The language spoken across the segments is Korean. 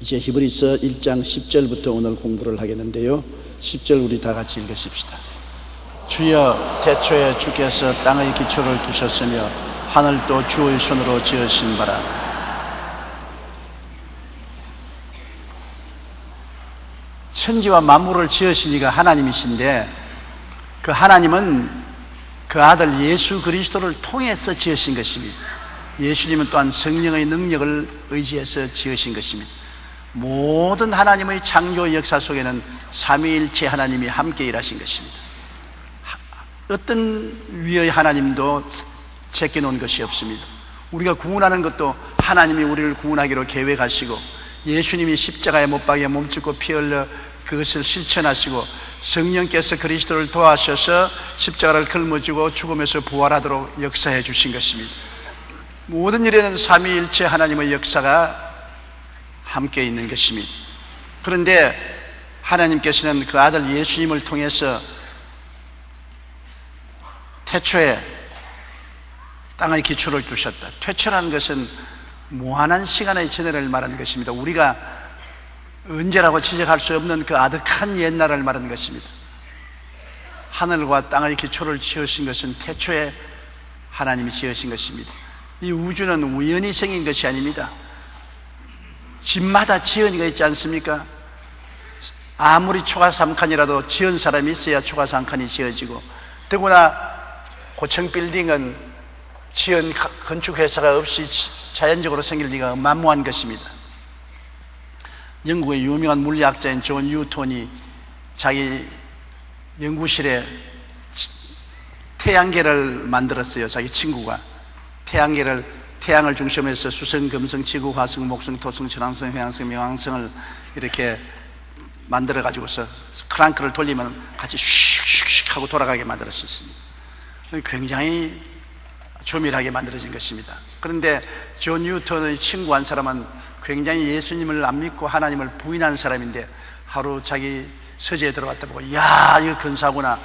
이제 히브리서 1장 10절부터 오늘 공부를 하겠는데요. 10절 우리 다 같이 읽으십시다. 주여, 태초에 주께서 땅의 기초를 두셨으며 하늘도 주의 손으로 지으신 바라. 천지와 만물을 지으신 이가 하나님이신데, 그 하나님은 그 아들 예수 그리스도를 통해서 지으신 것입니다. 예수님은 또한 성령의 능력을 의지해서 지으신 것입니다. 모든 하나님의 창조 역사 속에는 삼위일체 하나님이 함께 일하신 것입니다. 어떤 위의 하나님도 제껴놓은 것이 없습니다. 우리가 구원하는 것도 하나님이 우리를 구원하기로 계획하시고, 예수님이 십자가에 못 박여 몸짓고 피 흘려 그것을 실천하시고, 성령께서 그리스도를 도와셔서 십자가를 걸머쥐고 죽음에서 부활하도록 역사해 주신 것입니다. 모든 일에는 삼위일체 하나님의 역사가 함께 있는 것입니다. 그런데 하나님께서는 그 아들 예수님을 통해서 태초에 땅의 기초를 두셨다. 태초라는 것은 무한한 시간의 전해를 말하는 것입니다. 우리가 언제라고 지적할 수 없는 그 아득한 옛날을 말하는 것입니다. 하늘과 땅의 기초를 지으신 것은 태초에 하나님이 지으신 것입니다. 이 우주는 우연히 생긴 것이 아닙니다. 집마다 지은이가 있지 않습니까? 아무리 초가 3칸이라도 지은 사람이 있어야 초가 3칸이 지어지고, 더구나 고층 빌딩은 지은 건축회사가 없이 자연적으로 생길 리가 만무한 것입니다. 영국의 유명한 물리학자인 존 뉴턴이 자기 연구실에 태양계를 만들었어요. 자기 친구가 태양을 중심으로 해서 수성, 금성, 지구, 화성, 목성, 토성, 천왕성, 회왕성,冥왕성을 이렇게 만들어 가지고서 크랑크를 돌리면 같이 슉슉슉 하고 돌아가게 만들었습니다. 굉장히 조밀하게 만들어진 것입니다. 그런데 존 뉴턴의 친구 한 사람은 굉장히 예수님을 안 믿고 하나님을 부인하는 사람인데, 하루 자기 서재에 들어갔다 보고, 야, 이거 근사구나.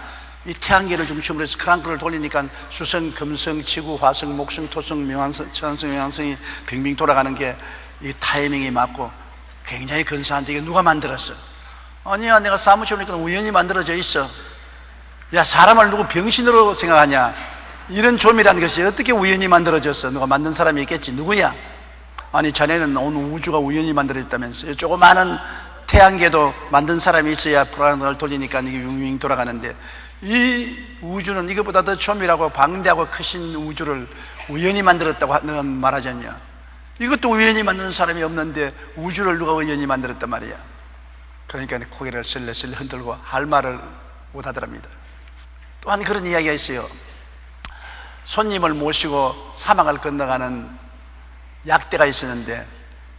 이 태양계를 중심으로 해서 크랑크를 돌리니까 수성, 금성, 지구, 화성, 목성, 토성,冥왕성, 천왕성,冥왕성이 빙빙 돌아가는 게 이 타이밍이 맞고 굉장히 근사한데 이게 누가 만들었어? 아니야, 내가 사무실 오니까 우연히 만들어져 있어. 야, 사람을 누구 병신으로 생각하냐? 이런 조밀한 것이 어떻게 우연히 만들어졌어? 누가 만든 사람이 있겠지. 누구야? 아니, 자네는 온 우주가 우연히 만들어졌다면서. 조그마한 태양계도 만든 사람이 있어야 프라그램을 돌리니까 이게 윙윙 돌아가는데, 이 우주는 이것보다 더 조밀하고 방대하고 크신 우주를 우연히 만들었다고 너는 말하지 않냐? 이것도 우연히 만든 사람이 없는데 우주를 누가 우연히 만들었단 말이야. 그러니까 고개를 슬레슬레 흔들고 할 말을 못 하더랍니다. 또한 그런 이야기가 있어요. 손님을 모시고 사막을 건너가는 약대가 있었는데,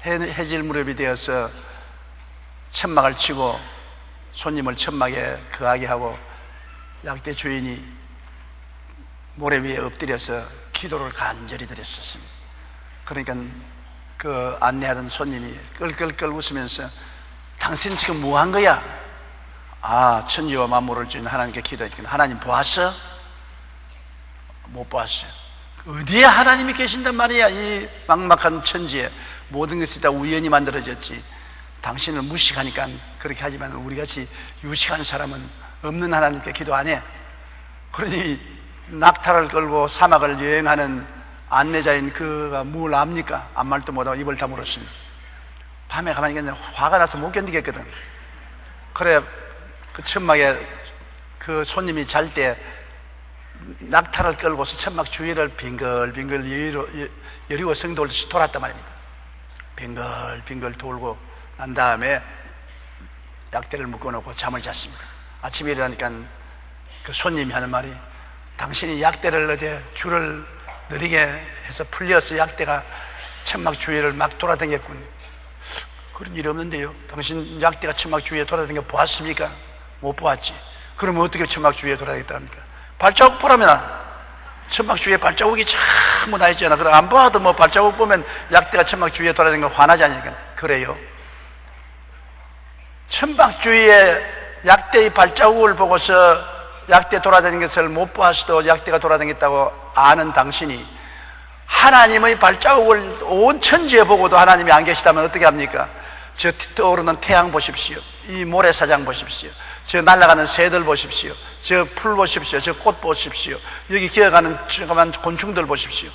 해질 무렵이 되어서 천막을 치고 손님을 천막에 거하게 하고, 약대 주인이 모래 위에 엎드려서 기도를 간절히 드렸었습니다. 그러니까 그 안내하던 손님이 끌끌끌 웃으면서, 당신 지금 뭐 한 거야? 아, 천지와 만물을 주인 하나님께 기도했거든. 하나님 보았어? 못 보았어요. 어디에 하나님이 계신단 말이야. 이 막막한 천지에 모든 것이 다 우연히 만들어졌지. 당신을 무식하니까 그렇게 하지만 우리같이 유식한 사람은 없는 하나님께 기도 안 해. 그러니 낙타를 끌고 사막을 여행하는 안내자인 그가 뭘 압니까? 아무 말도 못하고 입을 다물었습니다. 밤에 가만히 있는데 화가 나서 못 견디겠거든. 그래, 그 천막에 그 손님이 잘 때 낙타를 끌고서 천막 주위를 빙글빙글 여리고 성 돌듯이 돌았단 말입니다. 빙글빙글 돌고 난 다음에 약대를 묶어놓고 잠을 잤습니다. 아침에 일어나니까 그 손님이 하는 말이, 당신이 약대를 어디 줄을 느리게 해서 풀려서 약대가 천막 주위를 막 돌아다녔군. 그런 일이 없는데요. 당신 약대가 천막 주위에 돌아다니는 거 보았습니까? 못 보았지. 그러면 어떻게 천막 주위에 돌아다녔다 합니까? 발자국 보라면 천막 주위에 발자국이 전부 나 있잖아. 그럼 안 봐도 뭐 발자국 보면 약대가 천막 주위에 돌아다니는 거 화나지 않으니까. 그래요. 천막 주위에 약대의 발자국을 보고서 약대 돌아다니는 것을 못 보았어도 약대가 돌아다녔다고 아는 당신이 하나님의 발자국을 온 천지에 보고도 하나님이 안 계시다면 어떻게 합니까? 저 떠오르는 태양 보십시오. 이 모래사장 보십시오. 저 날아가는 새들 보십시오. 저 풀 보십시오. 저 꽃 보십시오. 여기 기어가는 조그만 곤충들 보십시오.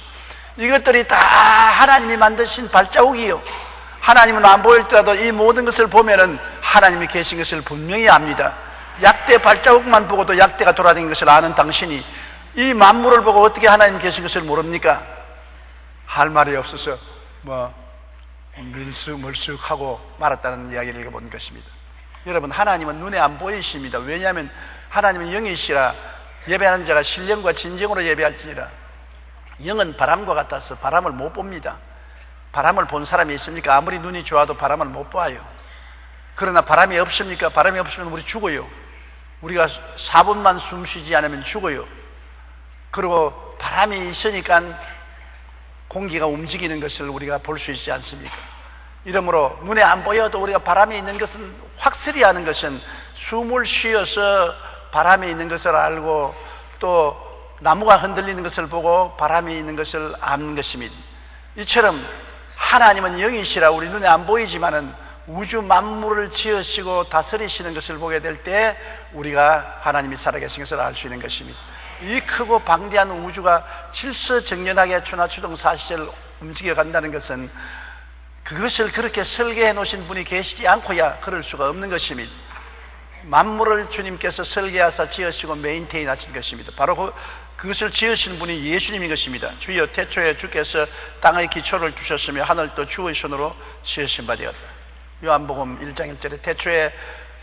이것들이 다 하나님이 만드신 발자국이요. 하나님은 안 보일지라도 이 모든 것을 보면은 하나님이 계신 것을 분명히 압니다. 약대 발자국만 보고도 약대가 돌아다니는 것을 아는 당신이 이 만물을 보고 어떻게 하나님 계신 것을 모릅니까? 할 말이 없어서 밀쑥물쑥하고 말았다는 이야기를 읽어본 것입니다. 여러분, 하나님은 눈에 안 보이십니다. 왜냐하면 하나님은 영이시라 예배하는 자가 신령과 진정으로 예배할지니라. 영은 바람과 같아서 바람을 못 봅니다. 바람을 본 사람이 있습니까? 아무리 눈이 좋아도 바람을 못 봐요. 그러나 바람이 없습니까? 바람이 없으면 우리 죽어요. 우리가 4분만 숨 쉬지 않으면 죽어요. 그리고 바람이 있으니까 공기가 움직이는 것을 우리가 볼 수 있지 않습니까? 이러므로 눈에 안 보여도 우리가 바람이 있는 것은 확실히 아는 것은 숨을 쉬어서 바람이 있는 것을 알고 또 나무가 흔들리는 것을 보고 바람이 있는 것을 아는 것입니다. 이처럼 하나님은 영이시라 우리 눈에 안 보이지만은 우주 만물을 지으시고 다스리시는 것을 보게 될 때 우리가 하나님이 살아계신 것을 알 수 있는 것입니다. 이 크고 방대한 우주가 질서정연하게 추나추동 사시절 움직여 간다는 것은 그것을 그렇게 설계해 놓으신 분이 계시지 않고야 그럴 수가 없는 것입니다. 만물을 주님께서 설계하사 지으시고 메인테인 하신 것입니다. 바로 그것을 지으신 분이 예수님인 것입니다. 주여 태초에 주께서 땅의 기초를 주셨으며 하늘도 주의 손으로 지으신 바 되었다. 요한복음 1장 1절에 태초에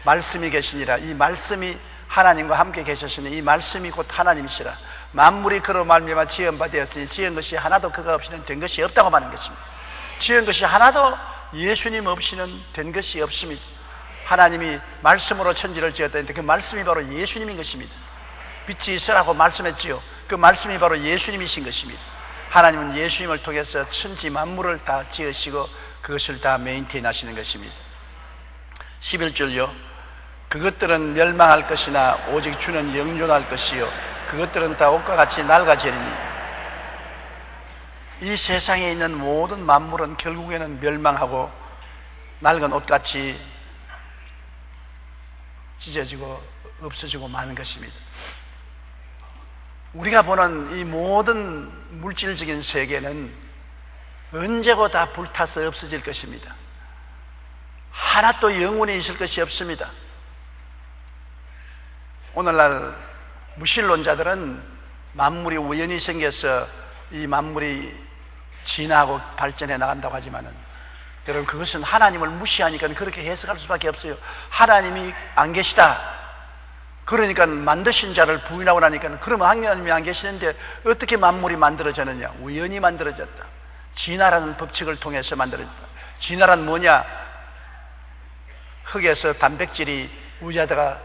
말씀이 계시니라. 이 말씀이 하나님과 함께 계셨으니 이 말씀이 곧 하나님이시라. 만물이 그로 말미암아 지은 바 되었으니 지은 것이 하나도 그가 없이는 된 것이 없다고 말하는 것입니다. 지은 것이 하나도 예수님 없이는 된 것이 없습니다. 하나님이 말씀으로 천지를 지었다는데 그 말씀이 바로 예수님인 것입니다. 빛이 있으라고 말씀했지요. 그 말씀이 바로 예수님이신 것입니다. 하나님은 예수님을 통해서 천지 만물을 다 지으시고 그것을 다 메인테인 하시는 것입니다. 11절요. 그것들은 멸망할 것이나 오직 주는 영존할 것이요 그것들은 다 옷과 같이 낡아지리니. 이 세상에 있는 모든 만물은 결국에는 멸망하고 낡은 옷같이 찢어지고 없어지고 마는 것입니다. 우리가 보는 이 모든 물질적인 세계는 언제고 다 불타서 없어질 것입니다. 하나도 영원히 있을 것이 없습니다. 오늘날 무신론자들은 만물이 우연히 생겨서 이 만물이 진화하고 발전해 나간다고 하지만은 여러분 그것은 하나님을 무시하니까 그렇게 해석할 수밖에 없어요. 하나님이 안 계시다. 그러니까 만드신 자를 부인하고 나니까 그러면 하나님이 안 계시는데 어떻게 만물이 만들어졌느냐? 우연히 만들어졌다. 진화라는 법칙을 통해서 만들어졌다. 진화란 뭐냐? 흙에서 단백질이 우유하다가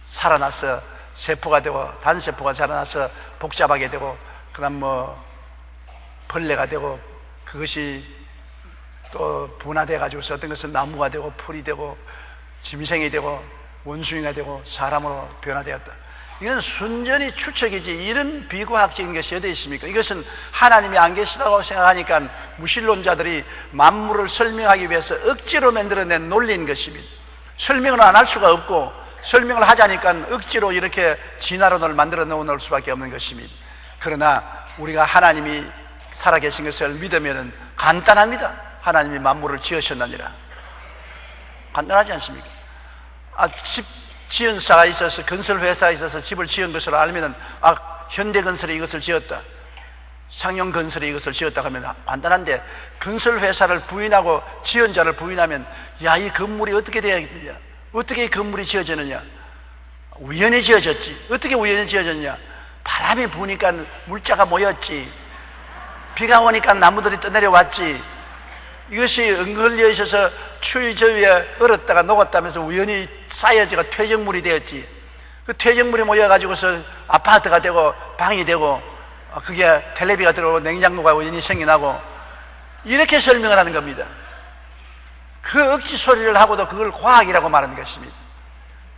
살아나서 세포가 되고 단세포가 자라나서 복잡하게 되고 그다음 벌레가 되고 그것이 또 분화돼 가지고서 어떤 것은 나무가 되고 풀이 되고 짐승이 되고 원숭이가 되고 사람으로 변화되었다. 이건 순전히 추측이지 이런 비과학적인 것이 어디 있습니까? 이것은 하나님이 안 계시다고 생각하니까 무신론자들이 만물을 설명하기 위해서 억지로 만들어낸 논리인 것입니다. 설명을 안 할 수가 없고 설명을 하자니까 억지로 이렇게 진화론을 만들어 놓을 수밖에 없는 것입니다. 그러나 우리가 하나님이 살아계신 것을 믿으면 간단합니다. 하나님이 만물을 지으셨느니라. 간단하지 않습니까? 집 지은 사가 있어서 건설회사가 있어서 집을 지은 것을 알면은 현대건설이 이것을 지었다, 상용건설이 이것을 지었다 하면 간단한데 건설회사를 부인하고 지은 자를 부인하면 야, 이 건물이 어떻게 되어야겠느냐? 어떻게 이 건물이 지어졌느냐? 우연히 지어졌지. 어떻게 우연히 지어졌냐? 바람이 부니까 물자가 모였지. 비가 오니까 나무들이 떠내려왔지. 이것이 응걸려 있어서 추위 저위에 얼었다가 녹았다면서 우연히 쌓여져가 퇴적물이 되었지. 그 퇴적물이 모여가지고서 아파트가 되고 방이 되고 그게 텔레비가 들어오고 냉장고가 우연히 생겨나고 이렇게 설명을 하는 겁니다. 그 억지 소리를 하고도 그걸 과학이라고 말하는 것입니다.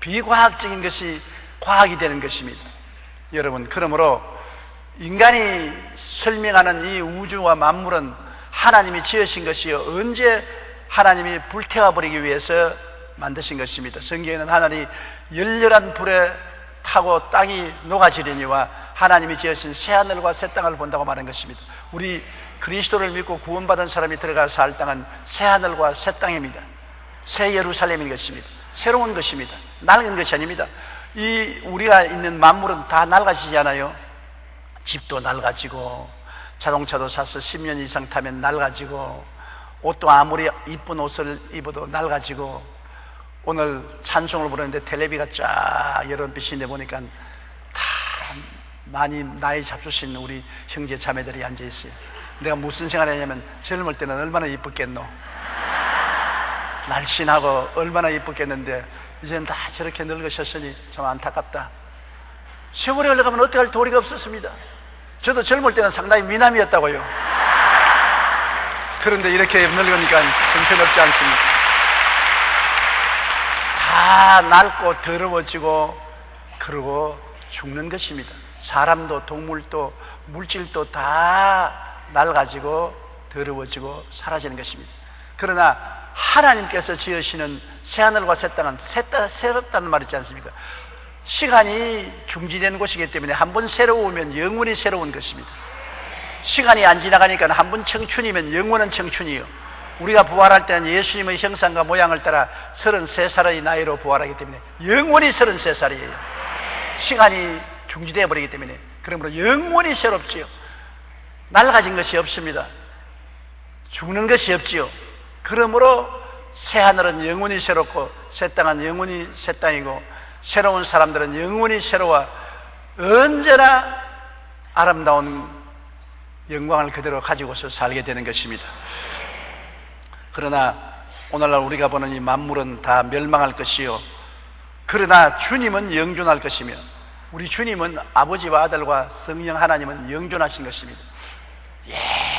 비과학적인 것이 과학이 되는 것입니다. 여러분, 그러므로 인간이 설명하는 이 우주와 만물은 하나님이 지으신 것이요 언제 하나님이 불태워버리기 위해서 만드신 것입니다. 성경에는 하나님이 열렬한 불에 타고 땅이 녹아지려니와 하나님이 지으신 새하늘과 새 땅을 본다고 말한 것입니다. 우리 그리스도를 믿고 구원받은 사람이 들어가 살 땅은 새하늘과 새 땅입니다. 새 예루살렘인 것입니다. 새로운 것입니다. 낡은 것이 아닙니다. 이 우리가 있는 만물은 다 낡아지지 않아요? 집도 낡아지고 자동차도 사서 10년 이상 타면 낡아지고 옷도 아무리 이쁜 옷을 입어도 낡아지고 오늘 찬송을 부르는데 텔레비가 쫙 여러 빛인데 보니까 다 많이 나이 잡수신 우리 형제 자매들이 앉아있어요. 내가 무슨 생각을 했냐면 젊을 때는 얼마나 이뻤겠노, 날씬하고 얼마나 이뻤겠는데 이제는 다 저렇게 늙으셨으니 참 안타깝다. 세월이 흘러가면 어떻게 할 도리가 없었습니다. 저도 젊을 때는 상당히 미남이었다고요. 그런데 이렇게 늙으니까 형편없지 않습니까? 다 낡고 더러워지고 그러고 죽는 것입니다. 사람도 동물도 물질도 다 낡아지고 더러워지고 사라지는 것입니다. 그러나 하나님께서 지으시는 새하늘과 새 땅은 새롭다는 말 있지 않습니까? 시간이 중지되는 곳이기 때문에 한 번 새로우면 영원히 새로운 것입니다. 시간이 안 지나가니까 한 번 청춘이면 영원한 청춘이요. 우리가 부활할 때는 예수님의 형상과 모양을 따라 33살의 나이로 부활하기 때문에 영원히 33살이에요. 시간이 중지되어 버리기 때문에 그러므로 영원히 새롭지요. 낡아진 것이 없습니다. 죽는 것이 없지요. 그러므로 새하늘은 영원히 새롭고 새 땅은 영원히 새 땅이고 새로운 사람들은 영원히 새로워 언제나 아름다운 영광을 그대로 가지고서 살게 되는 것입니다. 그러나 오늘날 우리가 보는 이 만물은 다 멸망할 것이요, 그러나 주님은 영존할 것이며 우리 주님은 아버지와 아들과 성령 하나님은 영존하신 것입니다.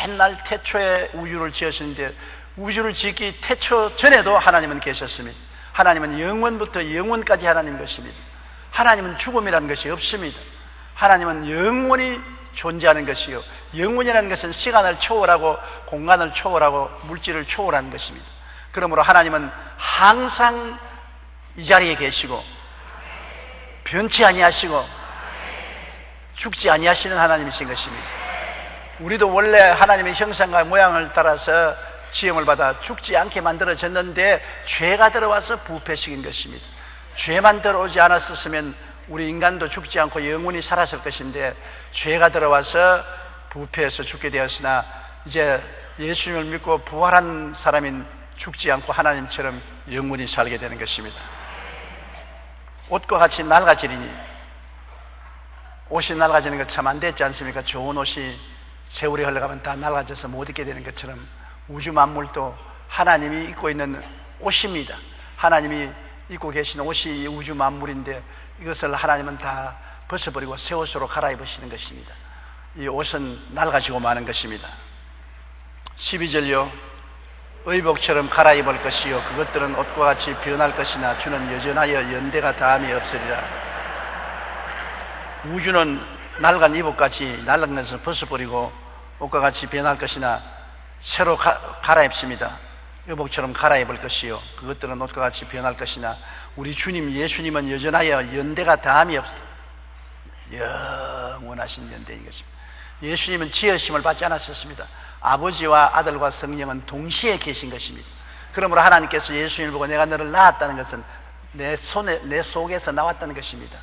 옛날 태초에 우주를 지으셨는데 우주를 짓기 태초 전에도 하나님은 계셨습니다. 하나님은 영원부터 영원까지 하나님 것입니다. 하나님은 죽음이라는 것이 없습니다. 하나님은 영원히 존재하는 것이요, 영원이라는 것은 시간을 초월하고 공간을 초월하고 물질을 초월하는 것입니다. 그러므로 하나님은 항상 이 자리에 계시고 변치 아니하시고 죽지 아니하시는 하나님이신 것입니다. 우리도 원래 하나님의 형상과 모양을 따라서 지음을 받아 죽지 않게 만들어졌는데 죄가 들어와서 부패시킨 것입니다. 죄만 들어오지 않았었으면 우리 인간도 죽지 않고 영원히 살았을 것인데 죄가 들어와서 부패해서 죽게 되었으나 이제 예수님을 믿고 부활한 사람인 죽지 않고 하나님처럼 영원히 살게 되는 것입니다. 옷과 같이 낡아지리니, 옷이 낡아지는 것 참 안 됐지 않습니까? 좋은 옷이 세월이 흘러가면 다 낡아져서 못 입게 되는 것처럼 우주 만물도 하나님이 입고 있는 옷입니다. 하나님이 입고 계신 옷이 이 우주 만물인데 이것을 하나님은 다 벗어버리고 새 옷으로 갈아입으시는 것입니다. 이 옷은 낡아지고 마는 것입니다. 12절요, 의복처럼 갈아입을 것이요 그것들은 옷과 같이 변할 것이나 주는 여전하여 연대가 다함이 없으리라. 우주는 낡은 이복같이 낡은 것을 벗어버리고 옷과 같이 변할 것이나 새로 갈아입습니다. 의복처럼 갈아입을 것이요 그것들은 옷과 같이 변할 것이나 우리 주님 예수님은 여전하여 연대가 다함이 없다. 영원하신 연대인 것입니다. 예수님은 지으심을 받지 않았었습니다. 아버지와 아들과 성령은 동시에 계신 것입니다. 그러므로 하나님께서 예수님을 보고 내가 너를 낳았다는 것은 내 속에서 나왔다는 것입니다.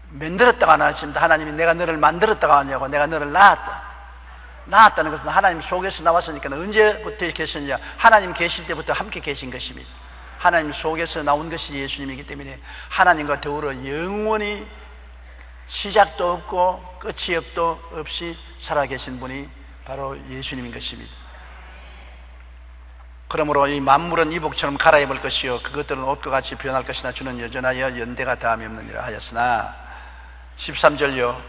만들었다고 안 하십니다. 하나님이 내가 너를 만들었다고 하냐고, 내가 너를 낳았다는 것은 하나님 속에서 나왔으니까 언제부터 계셨냐? 하나님 계실 때부터 함께 계신 것입니다. 하나님 속에서 나온 것이 예수님이기 때문에 하나님과 더불어 영원히 시작도 없고 끝이 없이 살아계신 분이 바로 예수님인 것입니다. 그러므로 이 만물은 이복처럼 갈아입을 것이요 그것들은 옷과 같이 변할 것이나 주는 여전하여 연대가 다함이 없느니라 하였으나 13절요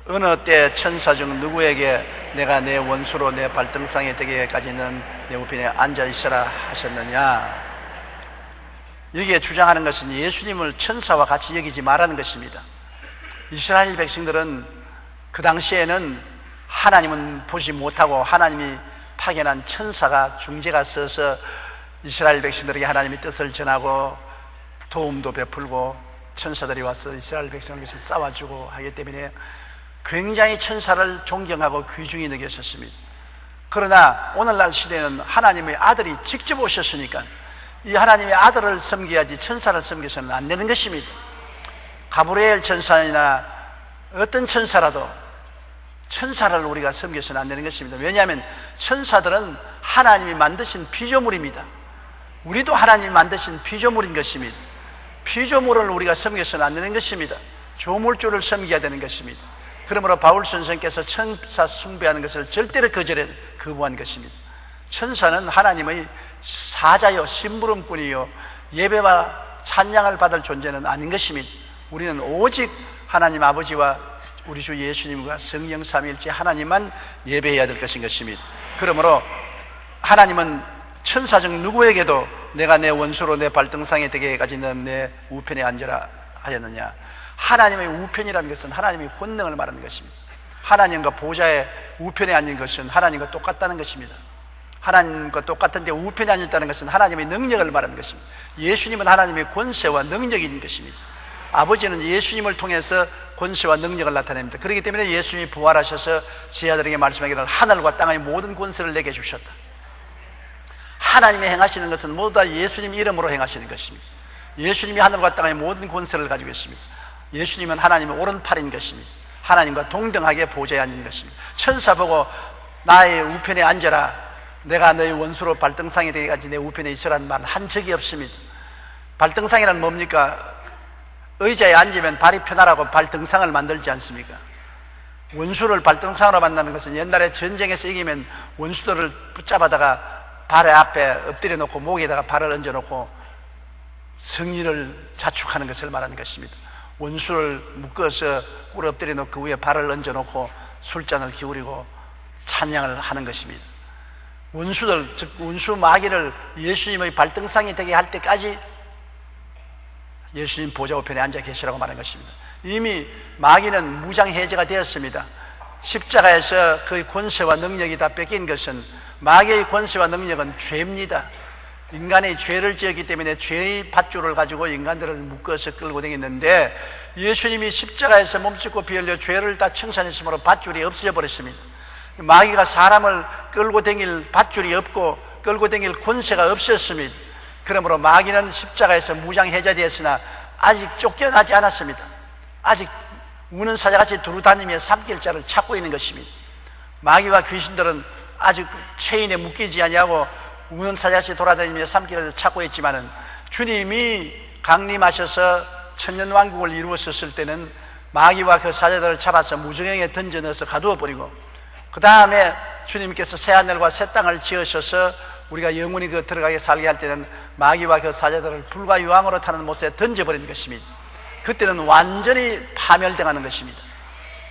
어느 때 천사 중 누구에게 내가 내 원수로 내 발등상에 되기까지는 내 우편에 앉아있으라 하셨느냐. 여기에 주장하는 것은 예수님을 천사와 같이 여기지 말라는 것입니다. 이스라엘 백성들은 그 당시에는 하나님은 보지 못하고 하나님이 파견한 천사가 중재가 서서 이스라엘 백성들에게 하나님의 뜻을 전하고 도움도 베풀고 천사들이 와서 이스라엘 백성을 위해서 싸워주고 하기 때문에 굉장히 천사를 존경하고 귀중히 여겼었습니다. 그러나 오늘날 시대는 하나님의 아들이 직접 오셨으니까 이 하나님의 아들을 섬겨야지 천사를 섬겨서는 안 되는 것입니다. 가브리엘 천사나 어떤 천사라도 천사를 우리가 섬겨서는 안 되는 것입니다. 왜냐하면 천사들은 하나님이 만드신 피조물입니다. 우리도 하나님이 만드신 피조물인 것입니다. 피조물을 우리가 섬겨서는 안 되는 것입니다. 조물주를 섬겨야 되는 것입니다. 그러므로 바울 선생께서 천사 숭배하는 것을 절대로 거부한 것입니다. 천사는 하나님의 사자요 심부름꾼이요 예배와 찬양을 받을 존재는 아닌 것입니다. 우리는 오직 하나님 아버지와 우리 주 예수님과 성령 삼위일체 하나님만 예배해야 될 것인 것입니다. 그러므로 하나님은 천사 중 누구에게도 내가 내 원수로 내 발등상에 되게까지 는 내 우편에 앉으라 하였느냐. 하나님의 우편이라는 것은 하나님의 권능을 말하는 것입니다. 하나님과 보좌의 우편에 앉은 것은 하나님과 똑같다는 것입니다. 하나님과 똑같은데 우편에 앉았다는 것은 하나님의 능력을 말하는 것입니다. 예수님은 하나님의 권세와 능력인 것입니다. 아버지는 예수님을 통해서 권세와 능력을 나타냅니다. 그렇기 때문에 예수님이 부활하셔서 제자들에게 말씀하기를 하늘과 땅의 모든 권세를 내게 주셨다. 하나님이 행하시는 것은 모두 다 예수님 이름으로 행하시는 것입니다. 예수님이 하늘과 땅의 모든 권세를 가지고 있습니다. 예수님은 하나님의 오른팔인 것입니다. 하나님과 동등하게 보좌에 앉은 것입니다. 천사 보고 나의 우편에 앉아라, 내가 너의 원수로 발등상에 되기까지 내 우편에 있으라는 말은 한 적이 없습니다. 발등상이란 뭡니까? 의자에 앉으면 발이 편하라고 발등상을 만들지 않습니까? 원수를 발등상으로 만나는 것은 옛날에 전쟁에서 이기면 원수들을 붙잡아다가 발의 앞에 엎드려 놓고 목에다가 발을 얹어 놓고 승리를 자축하는 것을 말하는 것입니다. 원수를 묶어서 꿇어 엎드려 놓고 그 위에 발을 얹어 놓고 술잔을 기울이고 찬양을 하는 것입니다. 원수들, 즉 원수 마귀를 예수님의 발등상이 되게 할 때까지 예수님 보좌 우편에 앉아 계시라고 말한 것입니다. 이미 마귀는 무장해제가 되었습니다. 십자가에서 그의 권세와 능력이 다 뺏긴 것은, 마귀의 권세와 능력은 죄입니다. 인간의 죄를 지었기 때문에 죄의 밧줄을 가지고 인간들을 묶어서 끌고 다녔는데, 예수님이 십자가에서 몸짓고 피 흘려 죄를 다 청산했으므로 밧줄이 없어져 버렸습니다. 마귀가 사람을 끌고 다닐 밧줄이 없고 끌고 다닐 권세가 없었습니다. 그러므로 마귀는 십자가에서 무장해제되었으나 아직 쫓겨나지 않았습니다. 아직 우는 사자같이 두루다니며 삼킬 자를 찾고 있는 것입니다. 마귀와 귀신들은 아직 체인에 묶이지 아니하고 우는 사자같이 돌아다니며 삼킬을 찾고 있지만은, 주님이 강림하셔서 천년왕국을 이루었을 때는 마귀와 그 사자들을 잡아서 무정행에 던져 넣어서 가두어 버리고, 그 다음에 주님께서 새하늘과 새 땅을 지으셔서 우리가 영원히 그 들어가게 살게 할 때는 마귀와 그 사자들을 불과 유황으로 타는 못에 던져버리는 것입니다. 그때는 완전히 파멸당하는 것입니다.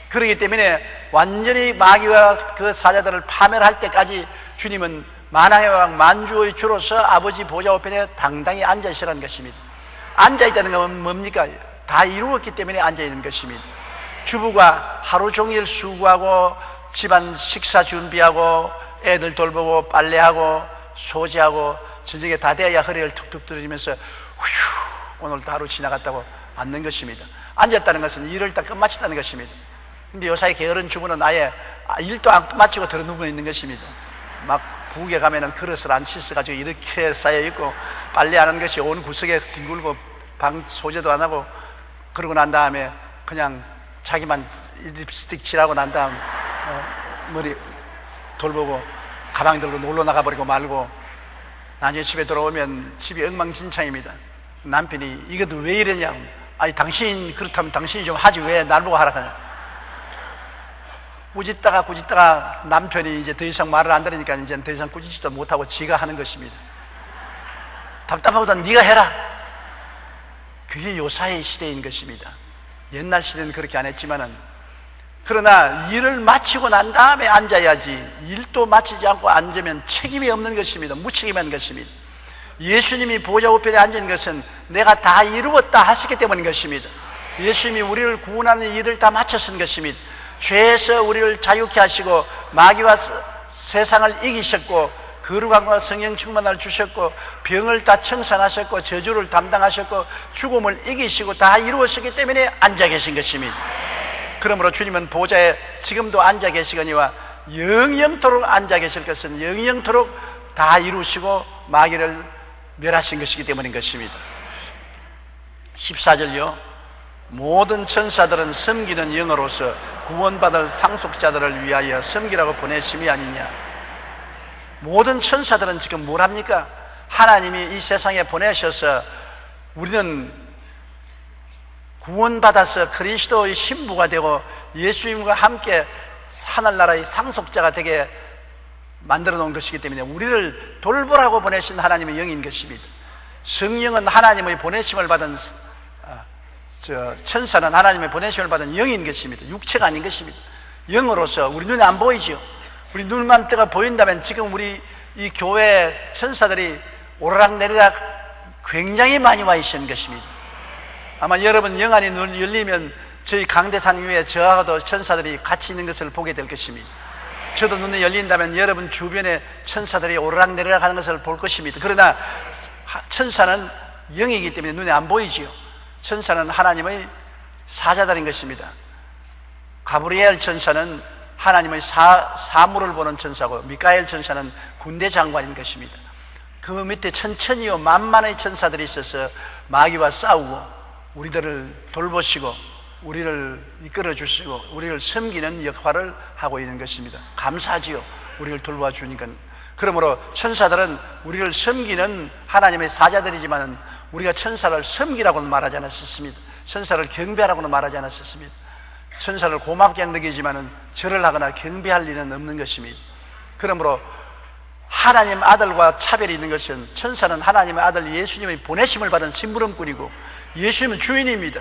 그렇기 때문에 완전히 마귀와 그 사자들을 파멸할 때까지 주님은 만왕의 왕 만주의 주로서 아버지 보좌 우편에 당당히 앉아있으라는 것입니다. 앉아있다는 건 뭡니까? 다 이루었기 때문에 앉아있는 것입니다. 주부가 하루 종일 수고하고 집안 식사 준비하고 애들 돌보고 빨래하고 소지하고 저녁에 다 돼야 허리를 툭툭 두드리면서 휴, 오늘도 하루 지나갔다고 앉는 것입니다. 앉았다는 것은 일을 다 끝마쳤다는 것입니다. 근데 요사이 게으른 주부는 아예 일도 안 끝마치고 들어 누워 있는 것입니다. 막 부엌에 가면은 그릇을 안 씻어가지고 이렇게 쌓여있고, 빨래하는 것이 온 구석에 뒹굴고 방 소재도 안 하고, 그러고 난 다음에 그냥 자기만 립스틱 칠하고 난 다음 머리 돌보고 가방 들고 놀러 나가버리고 말고, 나중에 집에 들어오면 집이 엉망진창입니다. 남편이 이것도 왜 이러냐, 아니 당신 그렇다면 당신이 좀 하지 왜 날 보고 하라 하냐. 꾸짖다가 남편이 이제 더 이상 말을 안 들으니까 이제 더 이상 꾸짖지도 못하고 지가 하는 것입니다. 답답하보다 네가 해라. 그게 요사의 시대인 것입니다. 옛날 시대는 그렇게 안 했지만은, 그러나 일을 마치고 난 다음에 앉아야지, 일도 마치지 않고 앉으면 책임이 없는 것입니다. 무책임한 것입니다. 예수님이 보좌 우편에 앉은 것은 내가 다 이루었다 하셨기 때문인 것입니다. 예수님이 우리를 구원하는 일을 다 마쳤은 것입니다. 죄에서 우리를 자유케 하시고 마귀와 세상을 이기셨고 거룩함과 성령 충만을 주셨고 병을 다 청산하셨고 저주를 담당하셨고 죽음을 이기시고 다 이루었기 때문에 앉아 계신 것입니다. 그러므로 주님은 보좌에 지금도 앉아 계시거니와 영영토록 앉아 계실 것은 영영토록 다 이루시고 마귀를 멸하신 것이기 때문인 것입니다. 14절요. 모든 천사들은 섬기는 영으로서 구원받을 상속자들을 위하여 섬기라고 보내심이 아니냐. 모든 천사들은 지금 뭘 합니까? 하나님이 이 세상에 보내셔서 우리는 구원받아서 그리스도의 신부가 되고 예수님과 함께 하늘나라의 상속자가 되게 만들어 놓은 것이기 때문에 우리를 돌보라고 보내신 하나님의 영인 것입니다. 성령은 하나님의 보내심을 받은 천사는 하나님의 보내심을 받은 영인 것입니다. 육체가 아닌 것입니다. 영으로서 우리 눈에 안 보이죠. 우리 눈만 뜨가 보인다면 지금 우리 이 교회 천사들이 오르락내리락 굉장히 많이 와 있는 것입니다. 아마 여러분 영안이 눈 열리면 저희 강대산 위에 저하고도 천사들이 같이 있는 것을 보게 될 것입니다. 저도 눈이 열린다면 여러분 주변에 천사들이 오르락내리락 하는 것을 볼 것입니다. 그러나 천사는 영이기 때문에 눈에 안 보이지요. 천사는 하나님의 사자들인 것입니다. 가브리엘 천사는 하나님의 사물을 보는 천사고 미카엘 천사는 군대 장관인 것입니다. 그 밑에 천천히요 만만의 천사들이 있어서 마귀와 싸우고 우리들을 돌보시고 우리를 이끌어 주시고 우리를 섬기는 역할을 하고 있는 것입니다. 감사하지요. 우리를 돌봐 주니까. 그러므로 천사들은 우리를 섬기는 하나님의 사자들이지만 우리가 천사를 섬기라고는 말하지 않았습니다. 천사를 경배하라고는 말하지 않았습니다. 천사를 고맙게 느끼지만 절을 하거나 경배할 일은 없는 것입니다. 그러므로 하나님 아들과 차별이 있는 것은 천사는 하나님의 아들 예수님의 보내심을 받은 심부름꾼이고 예수님은 주인입니다.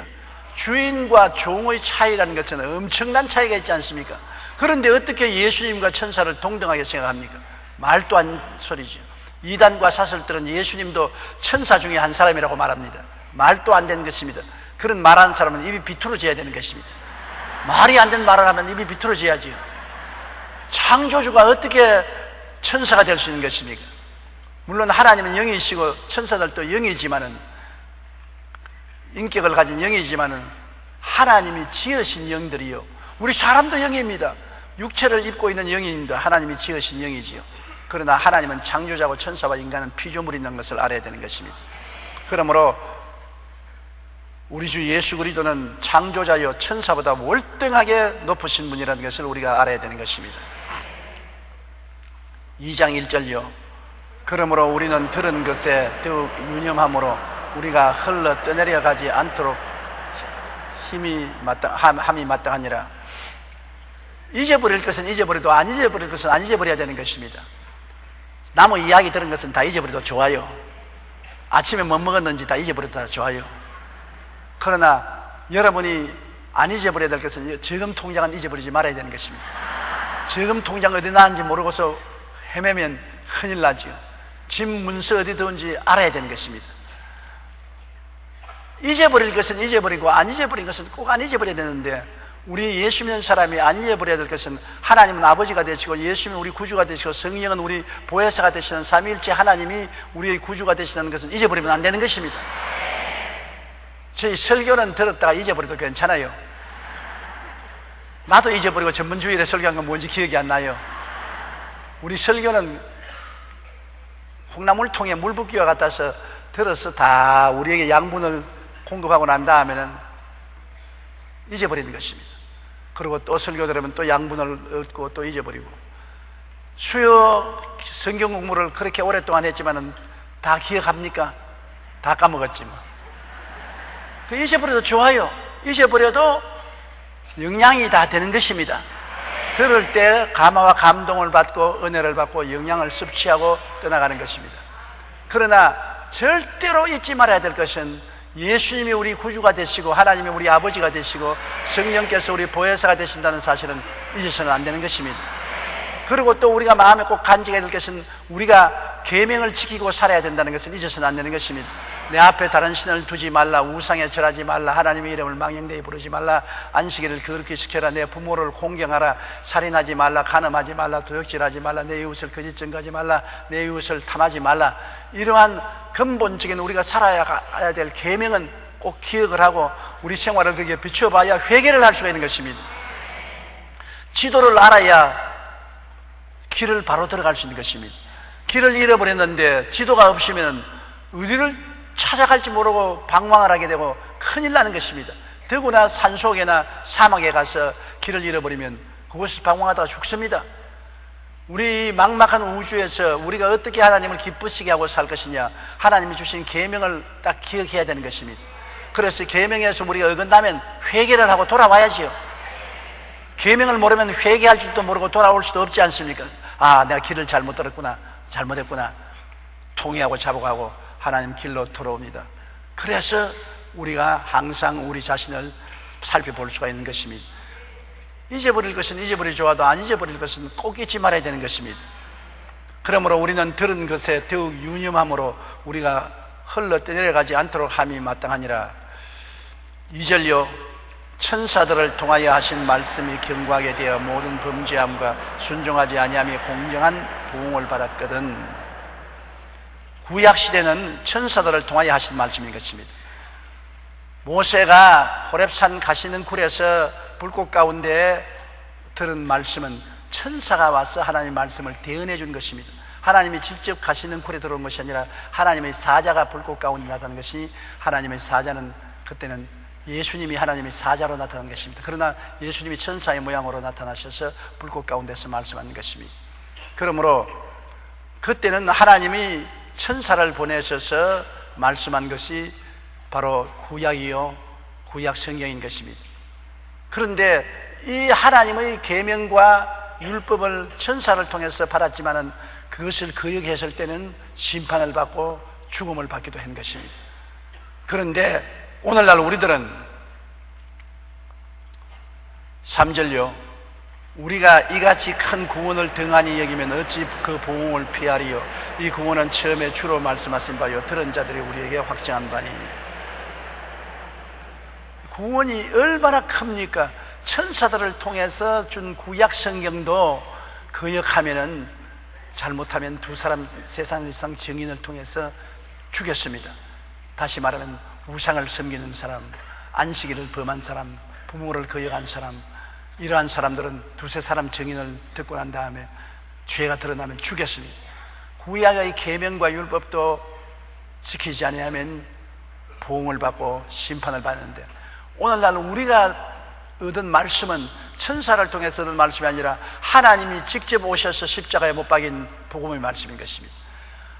주인과 종의 차이라는 것은 엄청난 차이가 있지 않습니까? 그런데 어떻게 예수님과 천사를 동등하게 생각합니까? 말도 안 소리죠. 이단과 사설들은 예수님도 천사 중에 한 사람이라고 말합니다. 말도 안 되는 것입니다. 그런 말하는 사람은 입이 비뚤어져야 되는 것입니다. 말이 안 되는 말을 하면 입이 비뚤어져야지요. 창조주가 어떻게 천사가 될 수 있는 것입니까? 물론 하나님은 영이시고 천사들도 영이지만은 인격을 가진 영이지만은 하나님이 지으신 영들이요. 우리 사람도 영입니다. 육체를 입고 있는 영입니다. 하나님이 지으신 영이지요. 그러나 하나님은 창조자고 천사와 인간은 피조물이 있는 것을 알아야 되는 것입니다. 그러므로 우리 주 예수 그리스도는 창조자여 천사보다 월등하게 높으신 분이라는 것을 우리가 알아야 되는 것입니다. 2장 1절요. 그러므로 우리는 들은 것에 더욱 유념함으로 우리가 흘러 떠내려 가지 않도록 함이 마땅하니라. 잊어버릴 것은 잊어버려도 안 잊어버릴 것은 안 잊어버려야 되는 것입니다. 남의 이야기 들은 것은 다 잊어버려도 좋아요. 아침에 뭐 먹었는지 다 잊어버려도 다 좋아요. 그러나 여러분이 안 잊어버려야 될 것은 저금 통장은 잊어버리지 말아야 되는 것입니다. 저금 통장 어디 놨는지 모르고서 헤매면 큰일 나죠. 집 문서 어디 둔지 알아야 되는 것입니다. 잊어버릴 것은 잊어버리고 안 잊어버린 것은 꼭 안 잊어버려야 되는데 우리 예수 믿는 사람이 안 잊어버려야 될 것은 하나님은 아버지가 되시고 예수님은 우리 구주가 되시고 성령은 우리 보혜사가 되시는 삼위일체 하나님이 우리의 구주가 되시는 것은 잊어버리면 안 되는 것입니다. 저희 설교는 들었다가 잊어버려도 괜찮아요. 나도 잊어버리고 전문주일에 설교한 건 뭔지 기억이 안 나요. 우리 설교는 콩나물통에 물 붓기와 같아서 들어서 다 우리에게 양분을 공급하고 난 다음에는 잊어버리는 것입니다. 그리고 또 설교 들으면 또 양분을 얻고 또 잊어버리고 수요 성경 공부를 그렇게 오랫동안 했지만은 다 기억합니까? 다 까먹었지 뭐. 그 잊어버려도 좋아요. 잊어버려도 영향이 다 되는 것입니다. 들을 때 감화와 감동을 받고 은혜를 받고 영향을 섭취하고 떠나가는 것입니다. 그러나 절대로 잊지 말아야 될 것은 예수님이 우리 구주가 되시고 하나님이 우리 아버지가 되시고 성령께서 우리 보혜사가 되신다는 사실은 잊어서는 안 되는 것입니다. 그리고 또 우리가 마음에 꼭 간직해야 될 것은 우리가 계명을 지키고 살아야 된다는 것을 잊어서는 안 되는 것입니다. 내 앞에 다른 신을 두지 말라, 우상에 절하지 말라, 하나님의 이름을 망령되이 부르지 말라, 안식일을 거룩히 지켜라, 내 부모를 공경하라, 살인하지 말라, 간음하지 말라, 도둑질하지 말라, 내 이웃을 거짓 증거하지 말라, 내 이웃을 탐하지 말라. 이러한 근본적인 우리가 살아야 될 계명은 꼭 기억을 하고 우리 생활을 거기에 비춰봐야 회개를 할 수가 있는 것입니다. 지도를 알아야 길을 바로 들어갈 수 있는 것입니다. 길을 잃어버렸는데 지도가 없으면 어디를 찾아갈지 모르고 방황을 하게 되고 큰일 나는 것입니다. 더구나 산속에나 사막에 가서 길을 잃어버리면 그곳에서 방황하다가 죽습니다. 우리 막막한 우주에서 우리가 어떻게 하나님을 기쁘시게 하고 살 것이냐, 하나님이 주신 계명을 딱 기억해야 되는 것입니다. 그래서 계명에서 우리가 어긋나면 회개를 하고 돌아와야지요. 계명을 모르면 회개할 줄도 모르고 돌아올 수도 없지 않습니까? 아, 내가 길을 잘못 들었구나, 잘못했구나, 통회하고 자복하고 하나님 길로 돌아옵니다. 그래서 우리가 항상 우리 자신을 살펴볼 수가 있는 것입니다. 잊어버릴 것은 잊어버리 좋아도 안 잊어버릴 것은 꼭 잊지 말아야 되는 것입니다. 그러므로 우리는 들은 것에 더욱 유념함으로 우리가 흘러 내려가지 않도록 함이 마땅하니라. 2절요, 천사들을 통하여 하신 말씀이 견고하게 되어 모든 범죄함과 순종하지 아니함이 공정한 보응을 받았거든. 구약시대는 천사들을 통하여 하신 말씀인 것입니다. 모세가 호렙산 가시는 굴에서 불꽃 가운데 들은 말씀은 천사가 와서 하나님의 말씀을 대언해 준 것입니다. 하나님이 직접 가시는 굴에 들어온 것이 아니라 하나님의 사자가 불꽃 가운데 나타난 것이, 하나님의 사자는 그때는 예수님이 하나님의 사자로 나타난 것입니다. 그러나 예수님이 천사의 모양으로 나타나셔서 불꽃 가운데서 말씀하는 것입니다. 그러므로 그때는 하나님이 천사를 보내셔서 말씀한 것이 바로 구약이요, 구약 성경인 것입니다. 그런데 이 하나님의 계명과 율법을 천사를 통해서 받았지만은 그것을 거역했을 때는 심판을 받고 죽음을 받기도 한 것입니다. 그런데 오늘날 우리들은 3절요, 우리가 이같이 큰 구원을 등한히 여기면 어찌 그 보응을 피하리요. 이 구원은 처음에 주로 말씀하신 바요, 들은 자들이 우리에게 확증한 바입니다. 구원이 얼마나 큽니까? 천사들을 통해서 준 구약 성경도 거역하면은, 잘못하면 두 사람, 세상 이상 증인을 통해서 죽였습니다. 다시 말하면 우상을 섬기는 사람, 안식일을 범한 사람, 부모를 거역한 사람, 이러한 사람들은 두세 사람 증인을 듣고 난 다음에 죄가 드러나면 죽였습니다. 구약의 계명과 율법도 지키지 아니하면 보응을 받고 심판을 받는데, 오늘날 우리가 얻은 말씀은 천사를 통해서 얻은 말씀이 아니라 하나님이 직접 오셔서 십자가에 못 박인 복음의 말씀인 것입니다.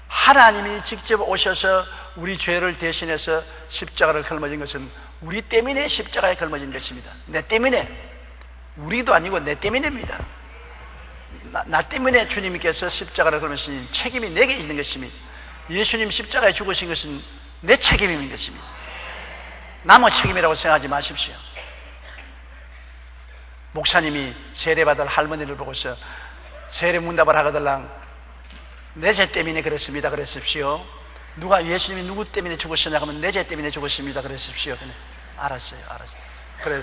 하나님이 직접 오셔서 우리 죄를 대신해서 십자가를 걸머진 것은 우리 때문에 십자가에 걸머진 것입니다. 내 때문에, 우리도 아니고 내 때문입니다. 나 때문에 주님께서 십자가를 걸으신 책임이 내게 있는 것입니다. 예수님 십자가에 죽으신 것은 내 책임인 것입니다. 남의 책임이라고 생각하지 마십시오. 목사님이 세례받을 할머니를 보고서 세례 문답을 하거들랑 내 죄 때문에 그렇습니다 그랬습시오. 누가 예수님이 누구 때문에 죽으셨냐 하면 내 죄 때문에 죽으십니다 그랬습시오. 알았어요. 그래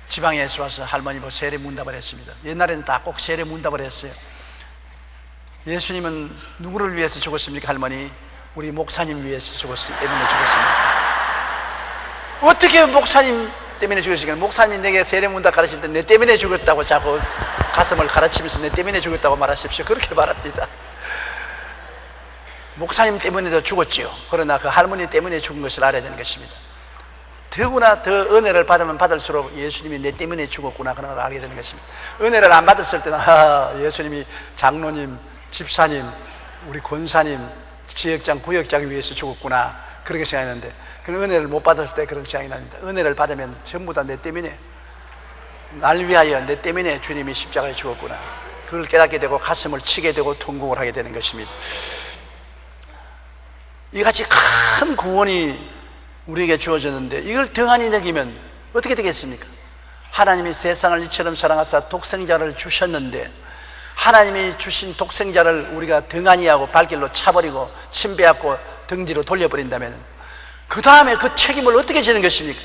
지방에서 와서 할머니 뭐 세례 문답을 했습니다. 옛날에는 다 꼭 세례 문답을 했어요. 예수님은 누구를 위해서 죽었습니까? 할머니, 우리 목사님 위해서 죽었기 때문에 죽었습니다. 어떻게 목사님 때문에 죽으시겠냐? 목사님이 내게 세례 문답 가르칠 때 내 때문에 죽었다고 자꾸 가슴을 가르치면서 내 때문에 죽었다고 말하십시오. 그렇게 말합니다. 목사님 때문에도 죽었지요. 그러나 그 할머니 때문에 죽은 것을 알아야 되는 것입니다. 더구나 더 은혜를 받으면 받을수록 예수님이 내 때문에 죽었구나 그런 걸 알게 되는 것입니다. 은혜를 안 받았을 때는 예수님이 장로님, 집사님, 우리 권사님, 지역장, 구역장 위해서 죽었구나 그렇게 생각했는데, 그 은혜를 못 받을 때 그런 생각이 납니다. 은혜를 받으면 전부 다 내 때문에, 날 위하여 내 때문에 주님이 십자가에 죽었구나, 그걸 깨닫게 되고 가슴을 치게 되고 통곡을 하게 되는 것입니다. 이같이 큰 구원이 우리에게 주어졌는데 이걸 등한히 여기면 어떻게 되겠습니까? 하나님이 세상을 이처럼 사랑하사 독생자를 주셨는데, 하나님이 주신 독생자를 우리가 등한히 하고 발길로 차버리고 침배하고 등 뒤로 돌려버린다면 그 다음에 그 책임을 어떻게 지는 것입니까?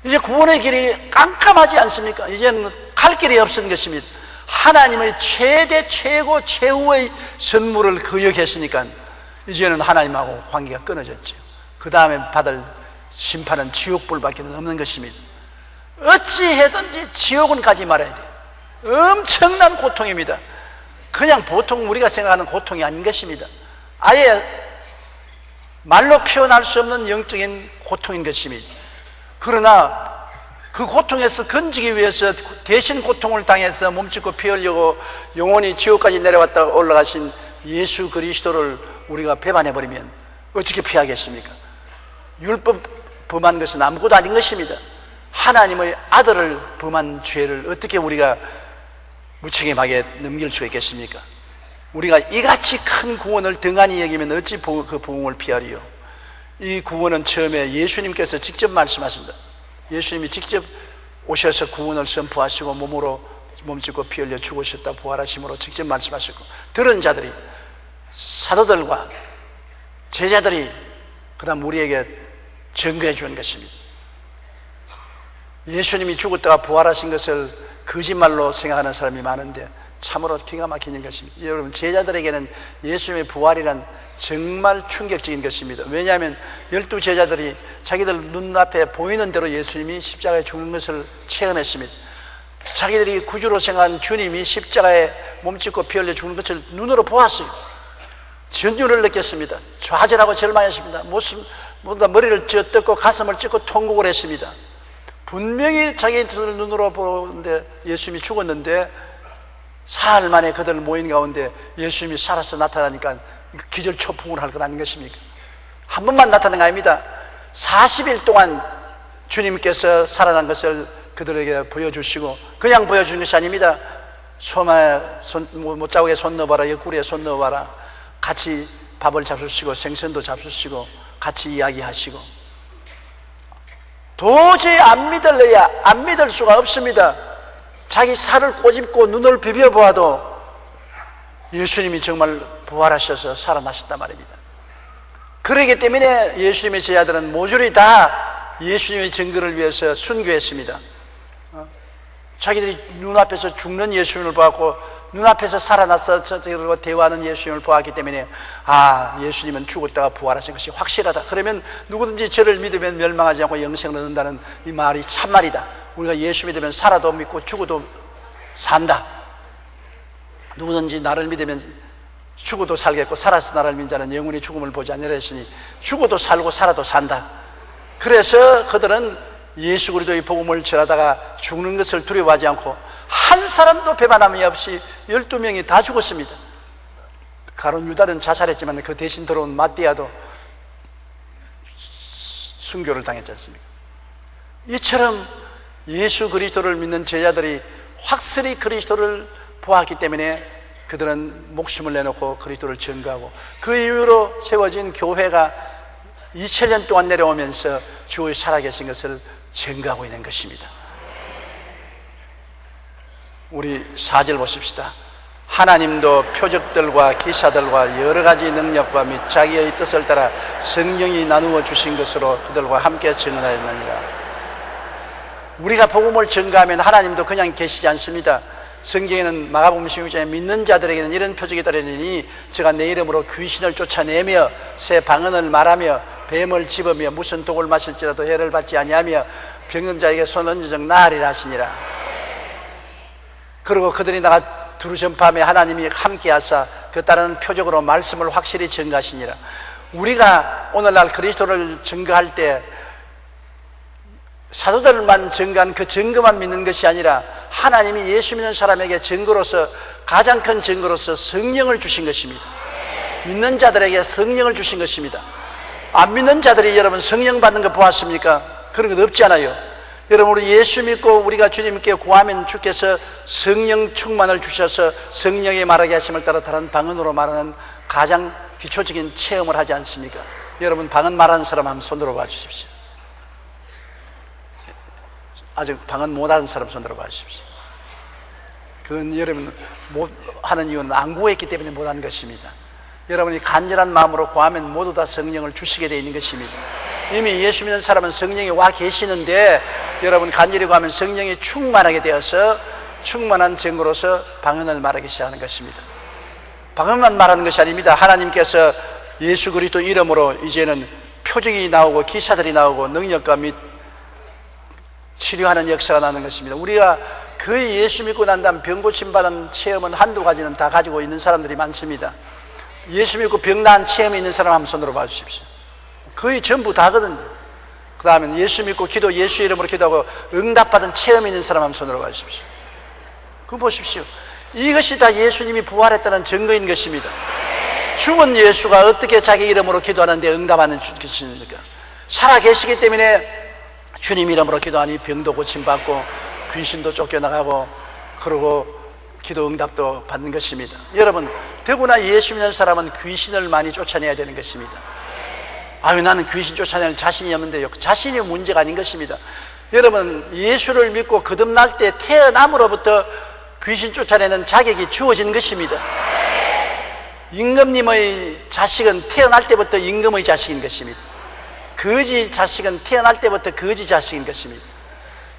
이제 구원의 길이 깜깜하지 않습니까? 이제는 갈 길이 없는 것입니다. 하나님의 최대 최고 최후의 선물을 거역했으니까 이제는 하나님하고 관계가 끊어졌죠. 그 다음에 받을 심판은 지옥불밖에 없는 것입니다. 어찌해든지 지옥은 가지 말아야 돼요. 엄청난 고통입니다. 그냥 보통 우리가 생각하는 고통이 아닌 것입니다. 아예 말로 표현할 수 없는 영적인 고통인 것입니다. 그러나 그 고통에서 건지기 위해서 대신 고통을 당해서 몸짓고 피 흘리고 영원히 지옥까지 내려왔다 올라가신 예수 그리스도를 우리가 배반해버리면 어떻게 피하겠습니까? 율법 범한 것은 아무것도 아닌 것입니다. 하나님의 아들을 범한 죄를 어떻게 우리가 무책임하게 넘길 수 있겠습니까? 우리가 이같이 큰 구원을 등한히 여기면 어찌 그 부흥을 피하리요? 이 구원은 처음에 예수님께서 직접 말씀하십니다. 예수님이 직접 오셔서 구원을 선포하시고 몸으로 몸짓고 피 흘려 죽으셨다 부활하심으로 직접 말씀하셨고, 들은 자들이, 사도들과 제자들이 그 다음 우리에게 증거해 준 것입니다. 예수님이 죽었다가 부활하신 것을 거짓말로 생각하는 사람이 많은데 참으로 기가 막히는 것입니다. 여러분, 제자들에게는 예수님의 부활이란 정말 충격적인 것입니다. 왜냐하면 12 제자들이 자기들 눈앞에 보이는 대로 예수님이 십자가에 죽는 것을 체험했습니다. 자기들이 구주로 생각한 주님이 십자가에 몸짓고 피 흘려 죽는 것을 눈으로 보았어요. 전율을 느꼈습니다. 좌절하고 절망했습니다. 모두 머리를 찢고 가슴을 찢고 통곡을 했습니다. 분명히 자기들 눈으로 보는데 예수님이 죽었는데 사흘 만에 그들 모인 가운데 예수님이 살아서 나타나니까 기절초풍을 할 건 아닌 것입니까? 한 번만 나타난 거 아닙니다. 40일 동안 주님께서 살아난 것을 그들에게 보여주시고, 그냥 보여주는 것이 아닙니다. 못자국에 손 넣어봐라, 옆구리에 손 넣어봐라, 같이 밥을 잡수시고 생선도 잡수시고 같이 이야기하시고, 도저히 안 믿을 수가 없습니다. 자기 살을 꼬집고 눈을 비벼보아도 예수님이 정말 부활하셔서 살아나셨단 말입니다. 그러기 때문에 예수님의 제자들은 모조리 다 예수님의 증거를 위해서 순교했습니다. 자기들이 눈앞에서 죽는 예수님을 보았고 눈앞에서 살아나서 저들과 대화하는 예수님을 보았기 때문에 예수님은 죽었다가 부활하신 것이 확실하다. 그러면 누구든지 저를 믿으면 멸망하지 않고 영생을 얻는다는 이 말이 참말이다. 우리가 예수 믿으면 살아도 믿고 죽어도 산다. 누구든지 나를 믿으면 죽어도 살겠고 살아서 나를 믿는 자는 영원히 죽음을 보지 않으리라 했으니 죽어도 살고 살아도 산다. 그래서 그들은 예수 그리스도의 복음을 전하다가 죽는 것을 두려워하지 않고 한 사람도 배반함이 없이 12명이 다 죽었습니다. 가룟 유다는 자살했지만 그 대신 들어온 마띠아도 순교를 당했지 않습니까? 이처럼 예수 그리스도를 믿는 제자들이 확실히 그리스도를 보았기 때문에 그들은 목숨을 내놓고 그리스도를 증거하고, 그 이후로 세워진 교회가 2000년 동안 내려오면서 주의 살아계신 것을 증거하고 있는 것입니다. 우리 4절 보십시다. 하나님도 표적들과 기사들과 여러 가지 능력과 및 자기의 뜻을 따라 성령이 나누어 주신 것으로 그들과 함께 증언하였느니라. 우리가 복음을 증거하면 하나님도 그냥 계시지 않습니다. 성경에는 마가복음 16장에 믿는 자들에게는 이런 표적이 따르니 제가 내 이름으로 귀신을 쫓아내며 새 방언을 말하며 뱀을 집으며 무슨 독을 마실지라도 해를 받지 아니하며 병든 자에게 손 얹어 나으리라 하시니라. 그리고 그들이 나가 두루 전파하며 하나님이 함께하사 그 따르는 표적으로 말씀을 확실히 증거하시니라. 우리가 오늘날 그리스도를 증거할 때 사도들만 증거한 그 증거만 믿는 것이 아니라 하나님이 예수 믿는 사람에게 증거로서, 가장 큰 증거로서 성령을 주신 것입니다. 믿는 자들에게 성령을 주신 것입니다. 안 믿는 자들이 여러분 성령 받는 거 보았습니까? 그런 것 없지 않아요. 여러분, 우리 예수 믿고 우리가 주님께 구하면 주께서 성령 충만을 주셔서 성령의 말하게 하심을 따라 다른 방언으로 말하는 가장 기초적인 체험을 하지 않습니까? 여러분, 방언 말하는 사람 한번 손들어 봐 주십시오. 아직 방언 못하는 사람 손들어 봐 주십시오. 그건 여러분 못 하는 이유는 안 구했기 때문에 못하는 것입니다. 여러분이 간절한 마음으로 구하면 모두 다 성령을 주시게 되어 있는 것입니다. 이미 예수 믿는 사람은 성령이 와 계시는데 여러분 간절히 구하면 성령이 충만하게 되어서 충만한 증거로서 방언을 말하기 시작하는 것입니다. 방언만 말하는 것이 아닙니다. 하나님께서 예수 그리스도 이름으로 이제는 표적이 나오고 기사들이 나오고 능력과 및 치료하는 역사가 나는 것입니다. 우리가 거의 예수 믿고 난 다음 병 고침받은 체험은 한두 가지는 다 가지고 있는 사람들이 많습니다. 예수 믿고 병 나은 체험이 있는 사람 한번 손으로 봐주십시오. 거의 전부 다거든요. 그 다음에 예수 믿고 기도, 예수 이름으로 기도하고 응답받은 체험이 있는 사람 한번 손으로 봐주십시오. 그거 보십시오. 이것이 다 예수님이 부활했다는 증거인 것입니다. 죽은 예수가 어떻게 자기 이름으로 기도하는데 응답하는 것입니까? 살아계시기 때문에 주님 이름으로 기도하니 병도 고침받고 귀신도 쫓겨나가고 그러고 기도 응답도 받는 것입니다. 여러분, 더구나 예수 믿는 사람은 귀신을 많이 쫓아내야 되는 것입니다. 아유, 나는 귀신 쫓아낼 자신이 없는데요. 자신이 문제가 아닌 것입니다. 여러분, 예수를 믿고 거듭날 때 태어남으로부터 귀신 쫓아내는 자격이 주어진 것입니다. 임금님의 자식은 태어날 때부터 임금의 자식인 것입니다. 거지 자식은 태어날 때부터 거지 자식인 것입니다.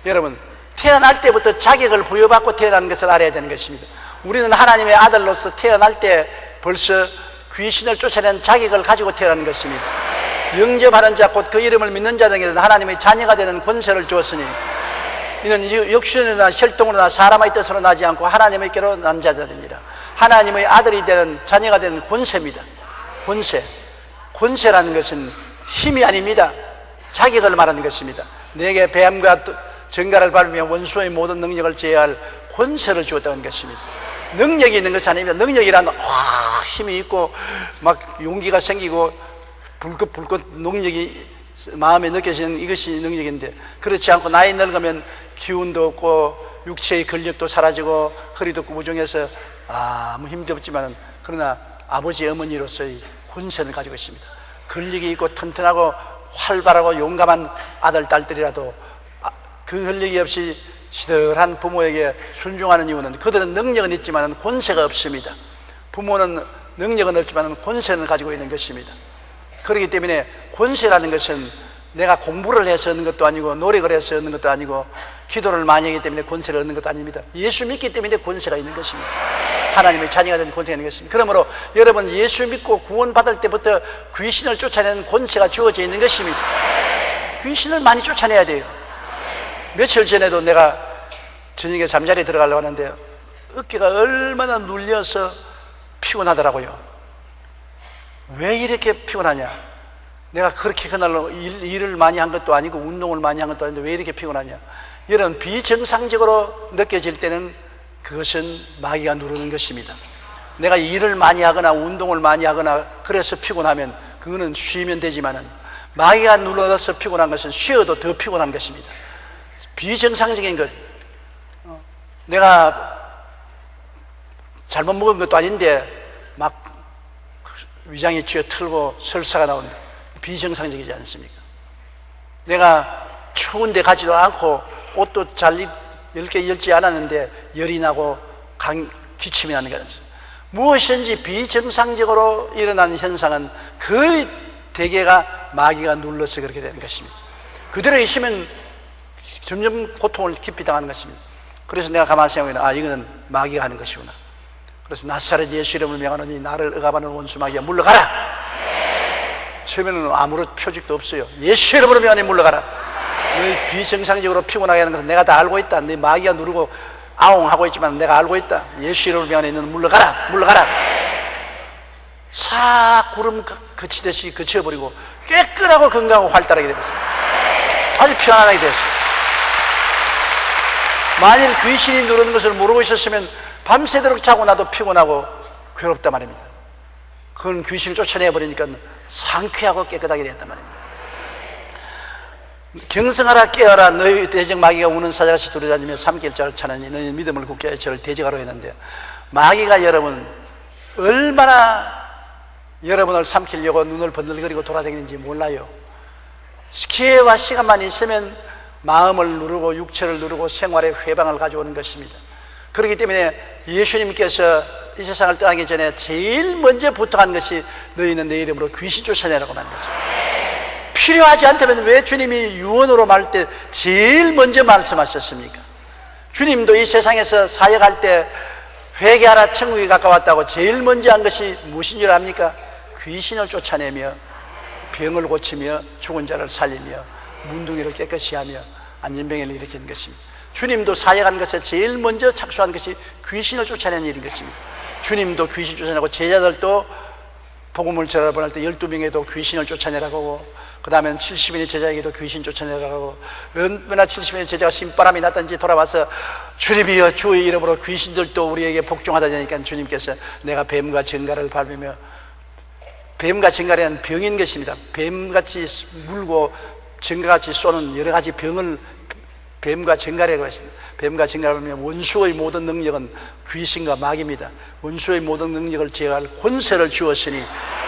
여러분, 태어날 때부터 자격을 부여받고 태어나는 것을 알아야 되는 것입니다. 우리는 하나님의 아들로서 태어날 때 벌써 귀신을 쫓아내는 자격을 가지고 태어나는 것입니다. 영접하는 자 곧 그 이름을 믿는 자들에게는 하나님의 자녀가 되는 권세를 주었으니 이는 육신으로나 혈통으로나 사람의 뜻으로 나지 않고 하나님의께로 난 자들이니라. 하나님의 아들이 되는 자녀가 되는 권세입니다. 권세라는 것은 힘이 아닙니다. 자격을 말하는 것입니다. 내게 뱀과 전갈을 밟으며 원수의 모든 능력을 제어할 권세를 주었다는 것입니다. 능력이 있는 것이 아닙니다. 능력이란 힘이 있고 막 용기가 생기고 불긋불긋 능력이 마음에 느껴지는 이것이 능력인데, 그렇지 않고 나이 늙으면 기운도 없고 육체의 근력도 사라지고 허리도 구부정해서 아무 힘도 없지만 그러나 아버지 어머니로서의 권세를 가지고 있습니다. 근력이 있고 튼튼하고 활발하고 용감한 아들 딸들이라도 그 근력이 없이 시들한 부모에게 순종하는 이유는 그들은 능력은 있지만 권세가 없습니다. 부모는 능력은 없지만 권세는 가지고 있는 것입니다. 그렇기 때문에 권세라는 것은 내가 공부를 해서 얻는 것도 아니고 노력을 해서 얻는 것도 아니고 기도를 많이 하기 때문에 권세를 얻는 것도 아닙니다. 예수 믿기 때문에 권세가 있는 것입니다. 하나님의 자녀가 된 권세가 있는 것입니다. 그러므로 여러분, 예수 믿고 구원받을 때부터 귀신을 쫓아내는 권세가 주어져 있는 것입니다. 귀신을 많이 쫓아내야 돼요. 며칠 전에도 내가 저녁에 잠자리에 들어가려고 하는데 어깨가 얼마나 눌려서 피곤하더라고요. 왜 이렇게 피곤하냐? 내가 그렇게 그날로 일을 많이 한 것도 아니고 운동을 많이 한 것도 아닌데 왜 이렇게 피곤하냐? 이런 비정상적으로 느껴질 때는 그것은 마귀가 누르는 것입니다. 내가 일을 많이 하거나 운동을 많이 하거나 그래서 피곤하면 그거는 쉬면 되지만은 마귀가 눌러서 피곤한 것은 쉬어도 더 피곤한 것입니다. 비정상적인 것, 내가 잘못 먹은 것도 아닌데 막 위장이 쥐어 틀고 설사가 나온다. 비정상적이지 않습니까? 내가 추운데 가지도 않고 옷도 잘 얇지 않았는데 열이 나고 기침이 나는 거죠. 무엇인지 비정상적으로 일어나는 현상은 거의 대개가 마귀가 눌러서 그렇게 되는 것입니다. 그대로 있으면 점점 고통을 깊이 당하는 것입니다. 그래서 내가 가만히 생각해보면 이거는 마귀가 하는 것이구나. 그래서 나사렛 예수 이름을 명하노니 나를 억압하는 원수 마귀야 물러가라. 처음에는 아무런 표적도 없어요. 예수 이름으로 명하니 물러가라. 너희 비정상적으로 피곤하게 하는 것은 내가 다 알고 있다. 네 마귀가 누르고 아웅하고 있지만 내가 알고 있다. 예수 이름으로 명하니 너는 물러가라. 싹 구름 그치듯이 그쳐버리고 깨끗하고 건강하고 활달하게 되었어요. 아주 편안하게 되었어요. 만일 귀신이 누르는 것을 모르고 있었으면 밤새도록 자고 나도 피곤하고 괴롭단 말입니다. 그건 귀신을 쫓아내버리니까 상쾌하고 깨끗하게 됐단 말입니다. 경성하라 깨어라 너희 대적 마귀가 우는 사자같이 두려다니며 삼킬자를 차느니 너희 믿음을 굳게 해 저를 대적하러 했는데, 마귀가 여러분 얼마나 여러분을 삼키려고 눈을 번들거리고 돌아다니는지 몰라요. 기회와 시간만 있으면 마음을 누르고 육체를 누르고 생활의 회방을 가져오는 것입니다. 그렇기 때문에 예수님께서 이 세상을 떠나기 전에 제일 먼저 부탁한 것이 너희는 내 이름으로 귀신 쫓아내라고 말한 거죠. 필요하지 않다면 왜 주님이 유언으로 말할 때 제일 먼저 말씀하셨습니까? 주님도 이 세상에서 사역할 때 회개하라 천국이 가까웠다고 제일 먼저 한 것이 무엇인 줄 압니까? 귀신을 쫓아내며 병을 고치며 죽은 자를 살리며 문둥이를 깨끗이 하며 안진병을 일으키는 것입니다. 주님도 사역한 것에 제일 먼저 착수한 것이 귀신을 쫓아내는 일인 것입니다. 주님도 귀신 쫓아내고 제자들도 복음을 전할 때 12명에도 귀신을 쫓아내라고 하고, 그 다음에 70인의 제자에게도 귀신 쫓아내라고 하고, 얼마나 70인의 제자가 신바람이 났든지 돌아와서 주님이여 주의 이름으로 귀신들도 우리에게 복종하다니까 주님께서 내가 뱀과 정갈을 밟으며, 뱀과 정갈은 병인 것입니다. 뱀같이 물고 정갈같이 쏘는 여러 가지 병을 뱀과 정갈이라고 했습니다. 뱀과 정갈을 하면 원수의 모든 능력은 귀신과 마귀입니다. 원수의 모든 능력을 제어할 권세를 주었으니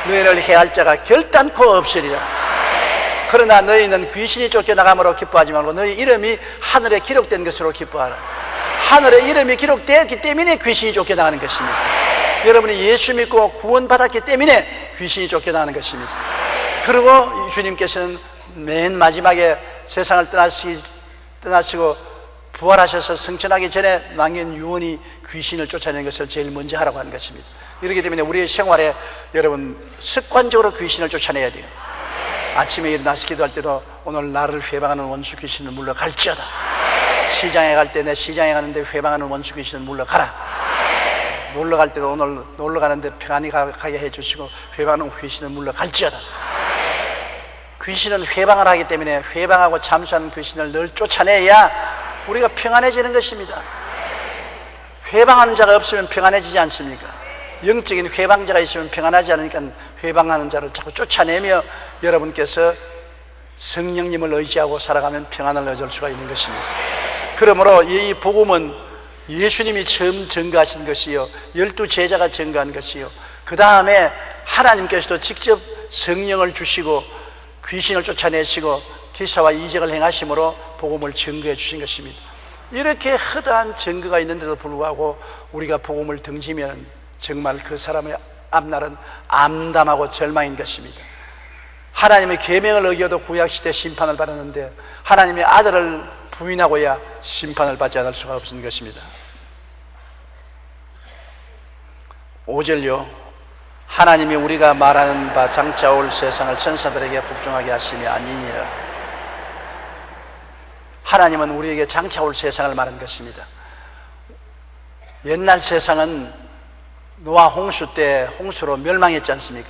너희를 해할 자가 결단코 없으리라. 그러나 너희는 귀신이 쫓겨나감으로 기뻐하지 말고 너희 이름이 하늘에 기록된 것으로 기뻐하라. 하늘에 이름이 기록되었기 때문에 귀신이 쫓겨나가는 것입니다. 여러분이 예수 믿고 구원받았기 때문에 귀신이 쫓겨나가는 것입니다. 그리고 주님께서는 맨 마지막에 세상을 떠나시고 부활하셔서 승천하기 전에 남긴 유언이 귀신을 쫓아내는 것을 제일 먼저 하라고 하는 것입니다. 이렇기 때문에 우리의 생활에 여러분 습관적으로 귀신을 쫓아내야 돼요. 아침에 일어나서 기도할 때도 오늘 나를 회방하는 원수 귀신을 물러갈지어다. 시장에 갈 때 내 시장에 가는데 회방하는 원수 귀신을 물러가라. 놀러 갈 때도 오늘 놀러 가는데 평안히 가게 해주시고 회방하는 귀신을 물러갈지어다. 귀신은 회방을 하기 때문에 회방하고 잠수하는 귀신을 늘 쫓아내야 우리가 평안해지는 것입니다. 회방하는 자가 없으면 평안해지지 않습니까? 영적인 회방자가 있으면 평안하지 않으니까 회방하는 자를 자꾸 쫓아내며 여러분께서 성령님을 의지하고 살아가면 평안을 얻을 수가 있는 것입니다. 그러므로 이 복음은 예수님이 처음 증거하신 것이요 12제자가 증거한 것이요 그 다음에 하나님께서도 직접 성령을 주시고 귀신을 쫓아내시고 기사와 이적을 행하심으로 복음을 증거해 주신 것입니다. 이렇게 허다한 증거가 있는데도 불구하고 우리가 복음을 등지면 정말 그 사람의 앞날은 암담하고 절망인 것입니다. 하나님의 계명을 어겨도 구약시대 심판을 받았는데 하나님의 아들을 부인하고야 심판을 받지 않을 수가 없는 것입니다. 5절요 하나님이 우리가 말하는 바 장차 올 세상을 천사들에게 복종하게 하심이 아니니라. 하나님은 우리에게 장차 올 세상을 말한 것입니다. 옛날 세상은 노아 홍수 때 홍수로 멸망했지 않습니까?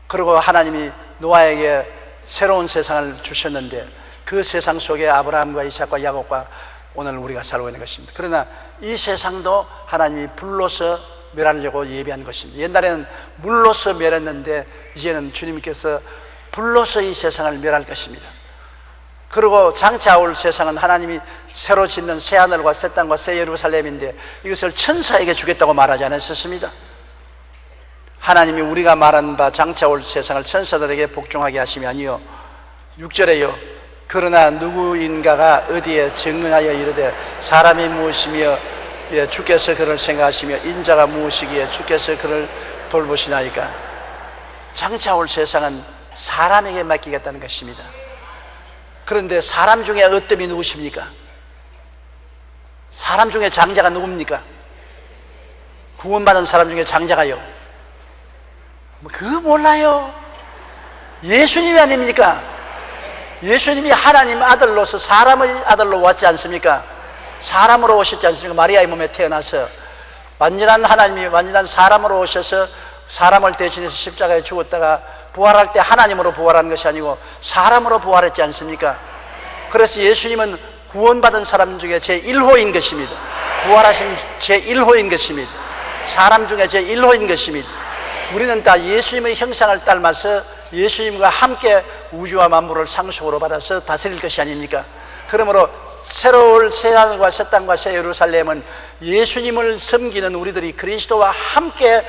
그리고 하나님이 노아에게 새로운 세상을 주셨는데 그 세상 속에 아브라함과 이삭과 야곱과 오늘 우리가 살고 있는 것입니다. 그러나 이 세상도 하나님이 불로서 멸하려고 예비한 것입니다. 옛날에는 물로서 멸했는데 이제는 주님께서 불로서 이 세상을 멸할 것입니다. 그리고 장차 올 세상은 하나님이 새로 짓는 새하늘과 새 땅과 새 예루살렘인데 이것을 천사에게 주겠다고 말하지 않았었습니다. 하나님이 우리가 말한 바 장차 올 세상을 천사들에게 복종하게 하심이 아니요 6절에요 그러나 누구인가가 어디에 증언하여 이르되 사람이 무엇이며 주께서 그를 생각하시며 인자가 무엇이기에 주께서 그를 돌보시나이까. 장차 올 세상은 사람에게 맡기겠다는 것입니다. 그런데 사람 중에 어뜸이 누구십니까? 사람 중에 장자가 누굽니까? 구원받은 사람 중에 장자가요? 그거 몰라요. 예수님이 아닙니까? 예수님이 하나님 아들로서 사람의 아들로 왔지 않습니까? 사람으로 오셨지 않습니까? 마리아의 몸에 태어나서 완전한 하나님이 완전한 사람으로 오셔서 사람을 대신해서 십자가에 죽었다가 부활할 때 하나님으로 부활한 것이 아니고 사람으로 부활했지 않습니까? 그래서 예수님은 구원받은 사람 중에 제1호인 것입니다. 부활하신 제1호인 것입니다. 사람 중에 제1호인 것입니다. 우리는 다 예수님의 형상을 닮아서 예수님과 함께 우주와 만물을 상속으로 받아서 다스릴 것이 아닙니까? 그러므로 새로운 새하늘과 새 땅과 새 예루살렘은 예수님을 섬기는 우리들이 그리스도와 함께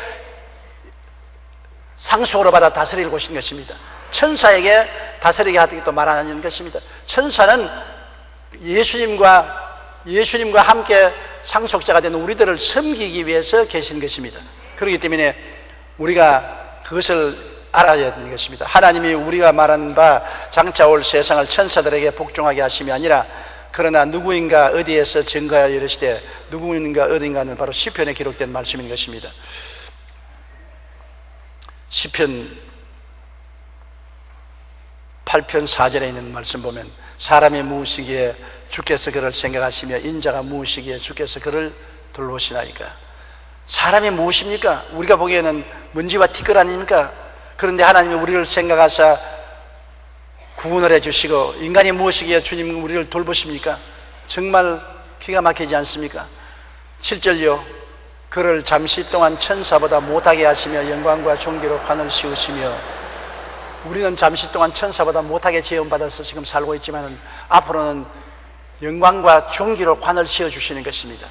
상속으로 받아 다스릴 곳인 것입니다. 천사에게 다스리게 하기도 말하는 것입니다. 천사는 예수님과 함께 상속자가 된 우리들을 섬기기 위해서 계신 것입니다. 그렇기 때문에 우리가 그것을 알아야 되는 것입니다. 하나님이 우리가 말한 바 장차 올 세상을 천사들에게 복종하게 하심이 아니라 그러나 누구인가 어디에서 증거하여 이르시되 누구인가 어딘가는 바로 시편에 기록된 말씀인 것입니다. 시편 8편 4절에 있는 말씀 보면 사람이 무엇이기에 주께서 그를 생각하시며 인자가 무엇이기에 주께서 그를 돌보시나이까. 사람이 무엇입니까? 우리가 보기에는 먼지와 티끌 아닙니까? 그런데 하나님이 우리를 생각하사 구원을 해주시고 인간이 무엇이기에 주님 우리를 돌보십니까? 정말 기가 막히지 않습니까? 7절요 그를 잠시 동안 천사보다 못하게 하시며 영광과 존귀로 관을 씌우시며. 우리는 잠시 동안 천사보다 못하게 지원받아서 지금 살고 있지만 앞으로는 영광과 존귀로 관을 씌워주시는 것입니다.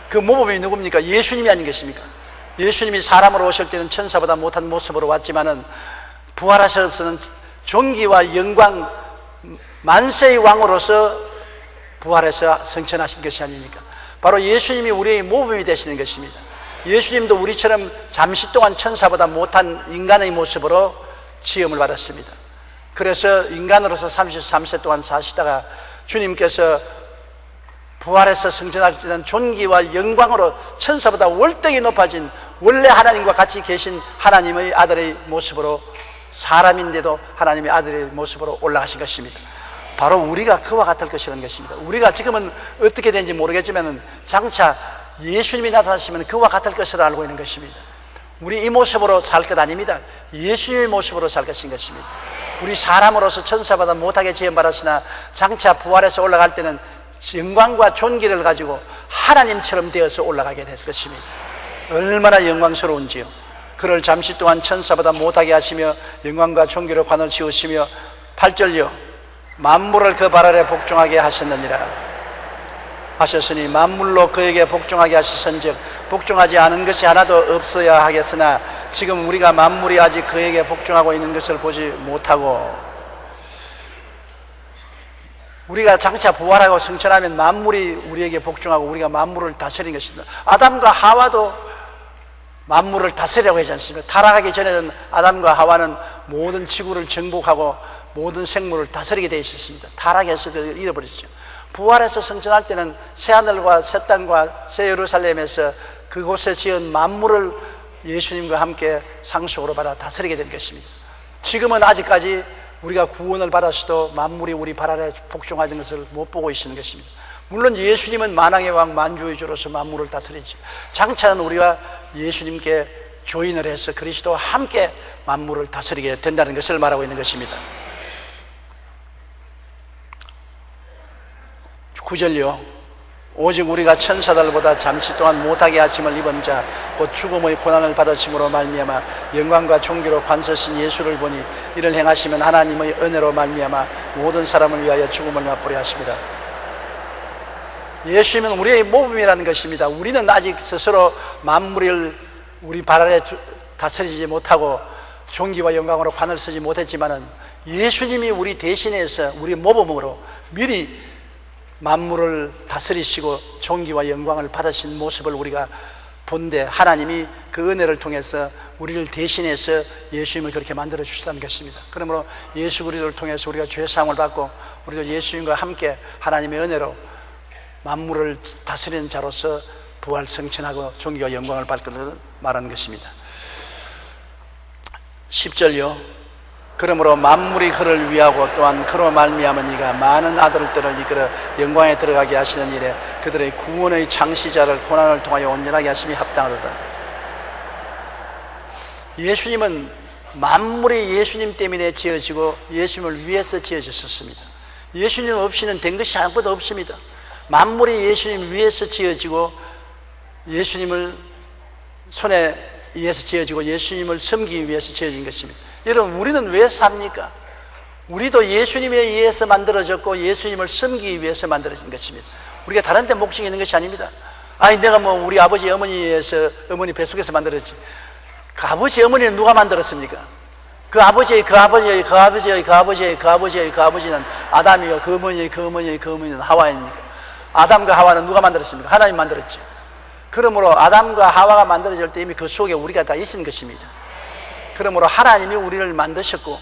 그 모범이 누굽니까? 예수님이 아닌 것입니까? 예수님이 사람으로 오실 때는 천사보다 못한 모습으로 왔지만은 부활하셔서는 존귀와 영광 만세의 왕으로서 부활해서 승천하신 것이 아닙니까? 바로 예수님이 우리의 모범이 되시는 것입니다. 예수님도 우리처럼 잠시 동안 천사보다 못한 인간의 모습으로 지음을 받았습니다. 그래서 인간으로서 33세 동안 사시다가 주님께서 부활해서 승천하시는 존귀와 영광으로 천사보다 월등히 높아진 원래 하나님과 같이 계신 하나님의 아들의 모습으로 사람인데도 하나님의 아들의 모습으로 올라가신 것입니다. 바로 우리가 그와 같을 것이라는 것입니다. 우리가 지금은 어떻게 되는지 모르겠지만 장차 예수님이 나타나시면 그와 같을 것으로 알고 있는 것입니다. 우리 이 모습으로 살 것 아닙니다. 예수님의 모습으로 살 것인 것입니다. 우리 사람으로서 천사보다 못하게 지음받았으나 장차 부활해서 올라갈 때는 영광과 존귀를 가지고 하나님처럼 되어서 올라가게 될 것입니다. 얼마나 영광스러운지요. 그를 잠시 동안 천사보다 못하게 하시며 영광과 존귀로 관을 씌우시며 8절요 만물을 그 발 아래 복종하게 하셨느니라. 하셨으니 만물로 그에게 복종하게 하시선즉 복종하지 않은 것이 하나도 없어야 하겠으나 지금 우리가 만물이 아직 그에게 복종하고 있는 것을 보지 못하고 우리가 장차 부활하고 승천하면 만물이 우리에게 복종하고 우리가 만물을 다스리는 것입니다. 아담과 하와도 만물을 다스리라고 하지 않습니까? 타락하기 전에는 아담과 하와는 모든 지구를 정복하고 모든 생물을 다스리게 되어 있었습니다. 타락해서 그걸 잃어버렸죠. 부활해서 승천할 때는 새하늘과 새 땅과 새 예루살렘에서 그곳에 지은 만물을 예수님과 함께 상속으로 받아 다스리게 된 것입니다. 지금은 아직까지 우리가 구원을 받았어도 만물이 우리 발 아래 복종하는 것을 못 보고 있는 것입니다. 물론 예수님은 만왕의 왕 만주의 주로서 만물을 다스리죠. 장차는 우리가 예수님께 조인을 해서 그리스도와 함께 만물을 다스리게 된다는 것을 말하고 있는 것입니다. 9절요 오직 우리가 천사들보다 잠시 동안 못하게 하심을 입은 자 곧 죽음의 고난을 받으심으로 말미암아 영광과 존귀로 관서신 예수를 보니 이를 행하시면 하나님의 은혜로 말미암아 모든 사람을 위하여 죽음을 맛보려 하십니다. 예수님은 우리의 모범이라는 것입니다. 우리는 아직 스스로 만물을 우리 발 아래 다스리지 못하고 존귀와 영광으로 관을 쓰지 못했지만은 예수님이 우리 대신해서 우리 모범으로 미리 만물을 다스리시고 존귀와 영광을 받으신 모습을 우리가 본데 하나님이 그 은혜를 통해서 우리를 대신해서 예수님을 그렇게 만들어 주시다는 것입니다. 그러므로 예수 그리스도를 통해서 우리가 죄사함을 받고 우리도 예수님과 함께 하나님의 은혜로 만물을 다스리는 자로서 부활 승천하고 존귀와 영광을 받을 것을 말하는 것입니다. 10절요 그러므로 만물이 그를 위하고 또한 그로 말미암은 이가 많은 아들들을 이끌어 영광에 들어가게 하시는 일에 그들의 구원의 창시자를 고난을 통하여 온전하게 하심이 합당하도다. 예수님은 만물이 예수님 때문에 지어지고 예수님을 위해서 지어졌었습니다. 예수님 없이는 된 것이 아무것도 없습니다. 만물이 예수님 위해서 지어지고 예수님을 손에 의해서 지어지고 예수님을 섬기기 위해서 지어진 것입니다. 여러분 우리는 왜 삽니까? 우리도 예수님에 의해서 만들어졌고 예수님을 섬기기 위해서 만들어진 것입니다. 우리가 다른 데 목적이 있는 것이 아닙니다. 아니 내가 뭐 우리 아버지 어머니에 의해서 어머니 뱃속에서 만들었지. 그 아버지 어머니는 누가 만들었습니까? 그 아버지의 그 아버지의 그 아버지의 그 아버지의 그 아버지의 그 아버지는 아담이요 그 어머니의 그 어머니의 그 어머니는 하와입니까? 아담과 하와는 누가 만들었습니까? 하나님 만들었죠. 그러므로 아담과 하와가 만들어질 때 이미 그 속에 우리가 다 있는 것입니다. 그러므로 하나님이 우리를 만드셨고,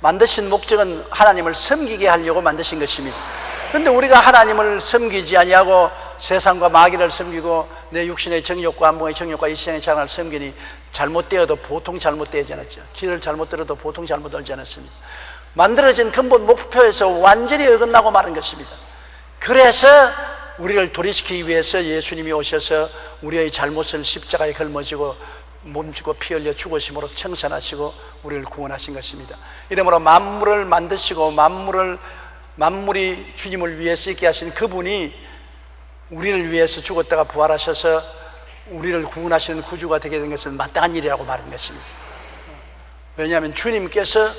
만드신 목적은 하나님을 섬기게 하려고 만드신 것입니다. 그런데 우리가 하나님을 섬기지 아니하고 세상과 마귀를 섬기고 내 육신의 정욕과 안목의 정욕과 이 세상의 장을 섬기니 잘못되어도 보통 잘못되지 않았죠. 길을 잘못 들어도 보통 잘못 들지 않았습니다. 만들어진 근본 목표에서 완전히 어긋나고 마는 것입니다. 그래서 우리를 도리시키기 위해서 예수님이 오셔서 우리의 잘못을 십자가에 걸머지고 몸지고 피 흘려 죽으심으로 청산하시고 우리를 구원하신 것입니다. 이러므로 만물을 만드시고 만물이 주님을 위해서 있게 하신 그분이 우리를 위해서 죽었다가 부활하셔서 우리를 구원하시는 구주가 되게 된 것은 마땅한 일이라고 말하는 것입니다. 왜냐하면 주님께서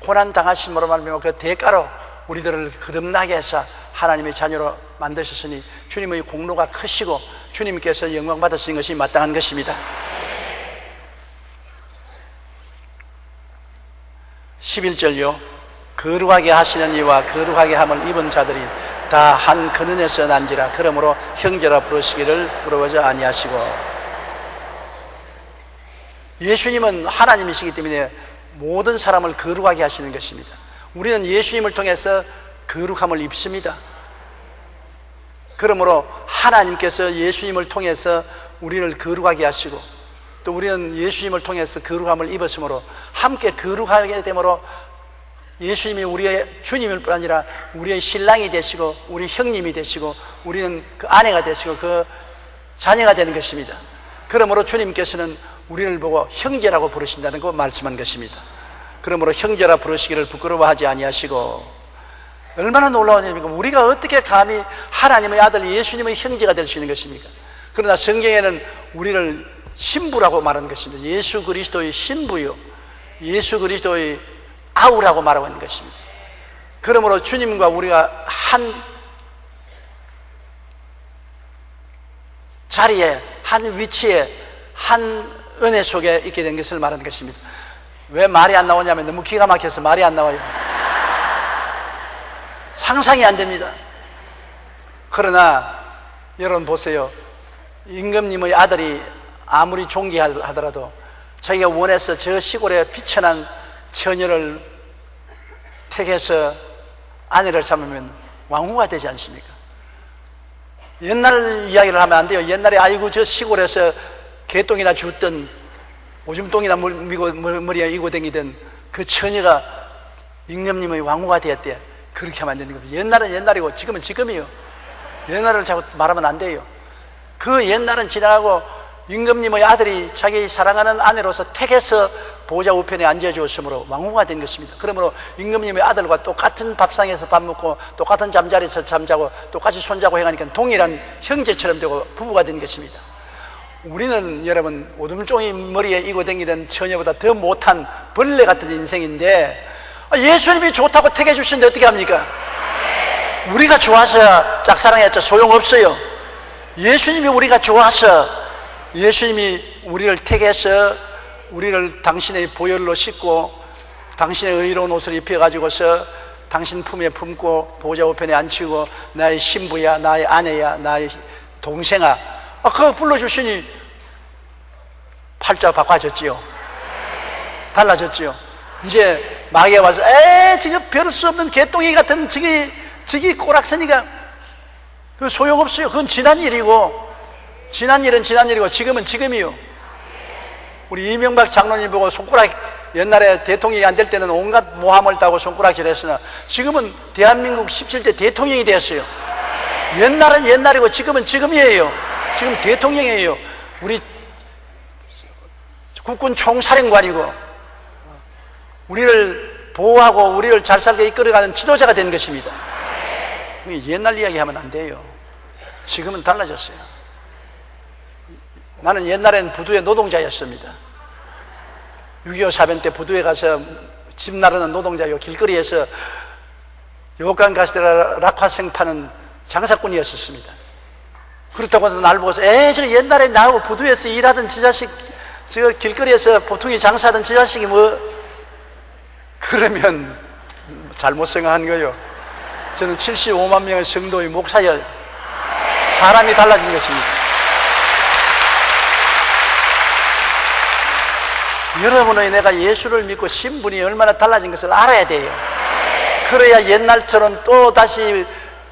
고난 당하심으로 말미암아 그 대가로 우리들을 거듭나게 해서 하나님의 자녀로 만드셨으니 주님의 공로가 크시고 주님께서 영광 받으신 것이 마땅한 것입니다. 11절요. 거룩하게 하시는 이와 거룩하게 함을 입은 자들이 다 한 근원에서 난지라. 그러므로 형제라 부르시기를 부러워하지 아니하시고. 예수님은 하나님이시기 때문에 모든 사람을 거룩하게 하시는 것입니다. 우리는 예수님을 통해서 거룩함을 입습니다. 그러므로 하나님께서 예수님을 통해서 우리를 거룩하게 하시고 또 우리는 예수님을 통해서 거룩함을 입었으므로 함께 거룩하게 되므로 예수님이 우리의 주님일 뿐 아니라 우리의 신랑이 되시고 우리 형님이 되시고 우리는 그 아내가 되시고 그 자녀가 되는 것입니다. 그러므로 주님께서는 우리를 보고 형제라고 부르신다는 거 말씀한 것입니다. 그러므로 형제라 부르시기를 부끄러워하지 아니하시고. 얼마나 놀라운 일입니까? 우리가 어떻게 감히 하나님의 아들 예수님의 형제가 될 수 있는 것입니까? 그러나 성경에는 우리를 신부라고 말하는 것입니다. 예수 그리스도의 신부요, 예수 그리스도의 아우라고 말하고 있는 것입니다. 그러므로 주님과 우리가 한 자리에, 한 위치에, 한 은혜 속에 있게 된 것을 말하는 것입니다. 왜 말이 안 나오냐면 너무 기가 막혀서 말이 안 나와요. 상상이 안 됩니다. 그러나 여러분 보세요. 임금님의 아들이 아무리 존귀하더라도 자기가 원해서 저 시골에 비천한 처녀를 택해서 아내를 삼으면 왕후가 되지 않습니까? 옛날 이야기를 하면 안 돼요. 옛날에 아이고 저 시골에서 개똥이나 줍던 오줌똥이나 머리에 이고 다니던 그 처녀가 임금님의 왕후가 되었대. 그렇게 하면 안 되는 겁니다. 옛날은 옛날이고 지금은 지금이요. 옛날을 자꾸 말하면 안 돼요. 그 옛날은 지나가고 임금님의 아들이 자기 사랑하는 아내로서 택해서 보좌 우편에 앉아주었으므로 왕후가 된 것입니다. 그러므로 임금님의 아들과 똑같은 밥상에서 밥 먹고 똑같은 잠자리에서 잠자고 똑같이 손자고 해가니까 동일한 형제처럼 되고 부부가 된 것입니다. 우리는 여러분 오줌종이 머리에 이고 다니던 처녀보다 더 못한 벌레 같은 인생인데 예수님이 좋다고 택해 주시는데 어떻게 합니까? 우리가 좋아서 짝사랑했죠. 소용없어요. 예수님이 우리가 좋아서 예수님이 우리를 택해서 우리를 당신의 보혈로 씻고 당신의 의로운 옷을 입혀가지고서 당신 품에 품고 보좌 우편에 앉히고 나의 신부야, 나의 아내야, 나의 동생아, 그거 불러주시니 팔자가 바꿔졌지요. 달라졌지요. 이제 마귀가 와서 지금 별 수 없는 개똥이 같은 저기 꼬락서니가 그 소용없어요. 그건 지난 일이고 지난 일은 지난 일이고 지금은 지금이요. 우리 이명박 장로님 보고 손가락 옛날에 대통령이 안 될 때는 온갖 모함을 따고 손가락질 했으나 지금은 대한민국 17대 대통령이 되었어요. 옛날은 옛날이고 지금은 지금이에요. 지금 대통령이에요. 우리 국군 총사령관이고 우리를 보호하고 우리를 잘 살게 이끌어가는 지도자가 된 것입니다. 옛날 이야기하면 안 돼요. 지금은 달라졌어요. 나는 옛날엔 부두의 노동자였습니다. 6.25 사변 때 부두에 가서 집 나르는 노동자요, 길거리에서 여관 가시다가 락화생 파는 장사꾼이었습니다. 그렇다고 날 보고서 저 옛날에 나하고 부두에서 일하던 저 자식, 저 길거리에서 보통이 장사하던 저 자식이 뭐, 그러면 잘못 생각한 거예요. 저는 75만 명의 성도의 목사였 사람이 달라진 것입니다. 여러분의 내가 예수를 믿고 신분이 얼마나 달라진 것을 알아야 돼요. 그래야 옛날처럼 또 다시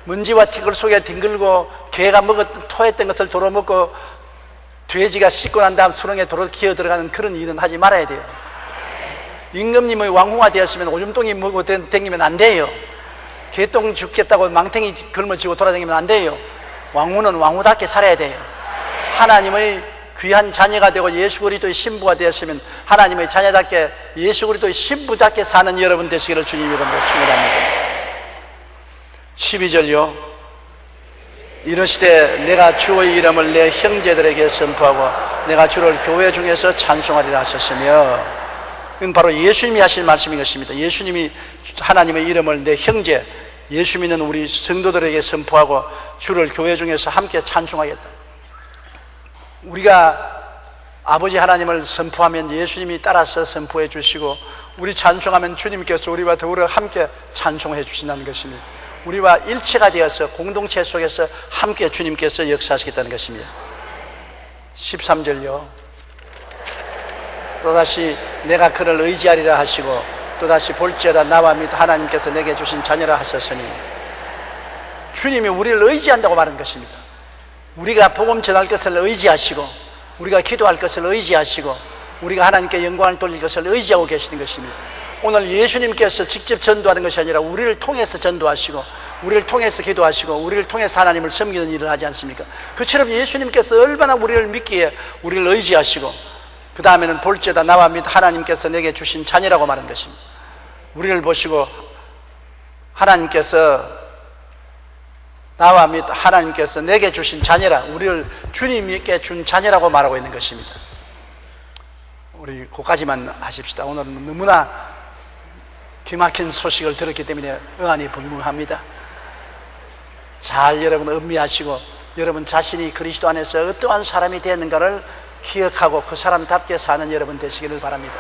먼지와 티끌 속에 뒹굴고 개가 토했던 것을 도로 먹고 돼지가 씻고 난 다음 수렁에 도로 기어 들어가는 그런 일은 하지 말아야 돼요. 임금님의 왕후가 되었으면 오줌똥이 먹고 다니면 안 돼요. 개똥 죽겠다고 망탱이 걸머쥐고 돌아다니면 안 돼요. 왕후는 왕후답게 살아야 돼요. 하나님의 귀한 자녀가 되고 예수 그리스도의 신부가 되었으면 하나님의 자녀답게 예수 그리스도의 신부답게 사는 여러분 되시기를 주님 이름으로 축원합니다. 12절요. 이르시되 내가 주의 이름을 내 형제들에게 선포하고 내가 주를 교회 중에서 찬송하리라 하셨으며, 이건 바로 예수님이 하신 말씀인 것입니다. 예수님이 하나님의 이름을 내 형제, 예수 믿는 우리 성도들에게 선포하고 주를 교회 중에서 함께 찬송하겠다. 우리가 아버지 하나님을 선포하면 예수님이 따라서 선포해 주시고, 우리 찬송하면 주님께서 우리와 더불어 함께 찬송해 주신다는 것입니다. 우리와 일체가 되어서 공동체 속에서 함께 주님께서 역사하시겠다는 것입니다. 13절요. 또다시 내가 그를 의지하리라 하시고 또다시 볼지어다 나와 및 하나님께서 내게 주신 자녀라 하셨으니, 주님이 우리를 의지한다고 말한 것입니다. 우리가 복음 전할 것을 의지하시고, 우리가 기도할 것을 의지하시고, 우리가 하나님께 영광을 돌릴 것을 의지하고 계시는 것입니다. 오늘 예수님께서 직접 전도하는 것이 아니라 우리를 통해서 전도하시고, 우리를 통해서 기도하시고, 우리를 통해서 하나님을 섬기는 일을 하지 않습니까? 그처럼 예수님께서 얼마나 우리를 믿기에 우리를 의지하시고, 그 다음에는 볼지어다 나와 및 하나님께서 내게 주신 자녀라고 말한 것입니다. 우리를 보시고 하나님께서 나와 및 하나님께서 내게 주신 자녀라, 우리를 주님께 준 자녀라고 말하고 있는 것입니다. 우리 그까지만 하십시다. 오늘은 너무나 기막힌 소식을 들었기 때문에 의안이 분명합니다. 잘 여러분 음미하시고 여러분 자신이 그리스도 안에서 어떠한 사람이 되었는가를 기억하고 그 사람답게 사는 여러분 되시기를 바랍니다.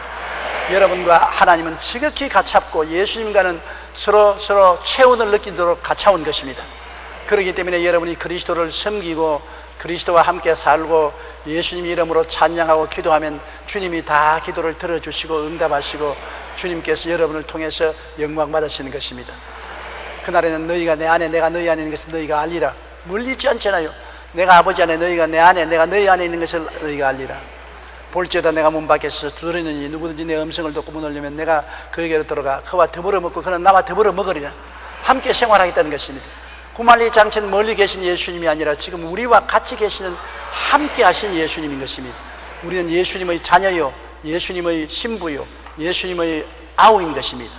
여러분과 하나님은 지극히 가깝고 예수님과는 서로 체온을 느끼도록 가까운 것입니다. 그렇기 때문에 여러분이 그리스도를 섬기고 그리스도와 함께 살고 예수님 이름으로 찬양하고 기도하면 주님이 다 기도를 들어주시고 응답하시고 주님께서 여러분을 통해서 영광 받으시는 것입니다. 그날에는 너희가 내 안에 내가 너희 안에 있는 것을 너희가 알리라. 멀리 있지 않잖아요. 내가 아버지 안에 너희가 내 안에 내가 너희 안에 있는 것을 너희가 알리라. 볼지어다 내가 문 밖에서 두드리느니 누구든지 내 음성을 듣고 문을 열면 내가 그에게로 들어가 그와 더불어 먹고 그는 나와 더불어 먹으리라. 함께 생활하겠다는 것입니다. 구말리 장체는 멀리 계신 예수님이 아니라 지금 우리와 같이 계시는 함께 하신 예수님인 것입니다. 우리는 예수님의 자녀요, 예수님의 신부요, 예수님의 아우인 것입니다.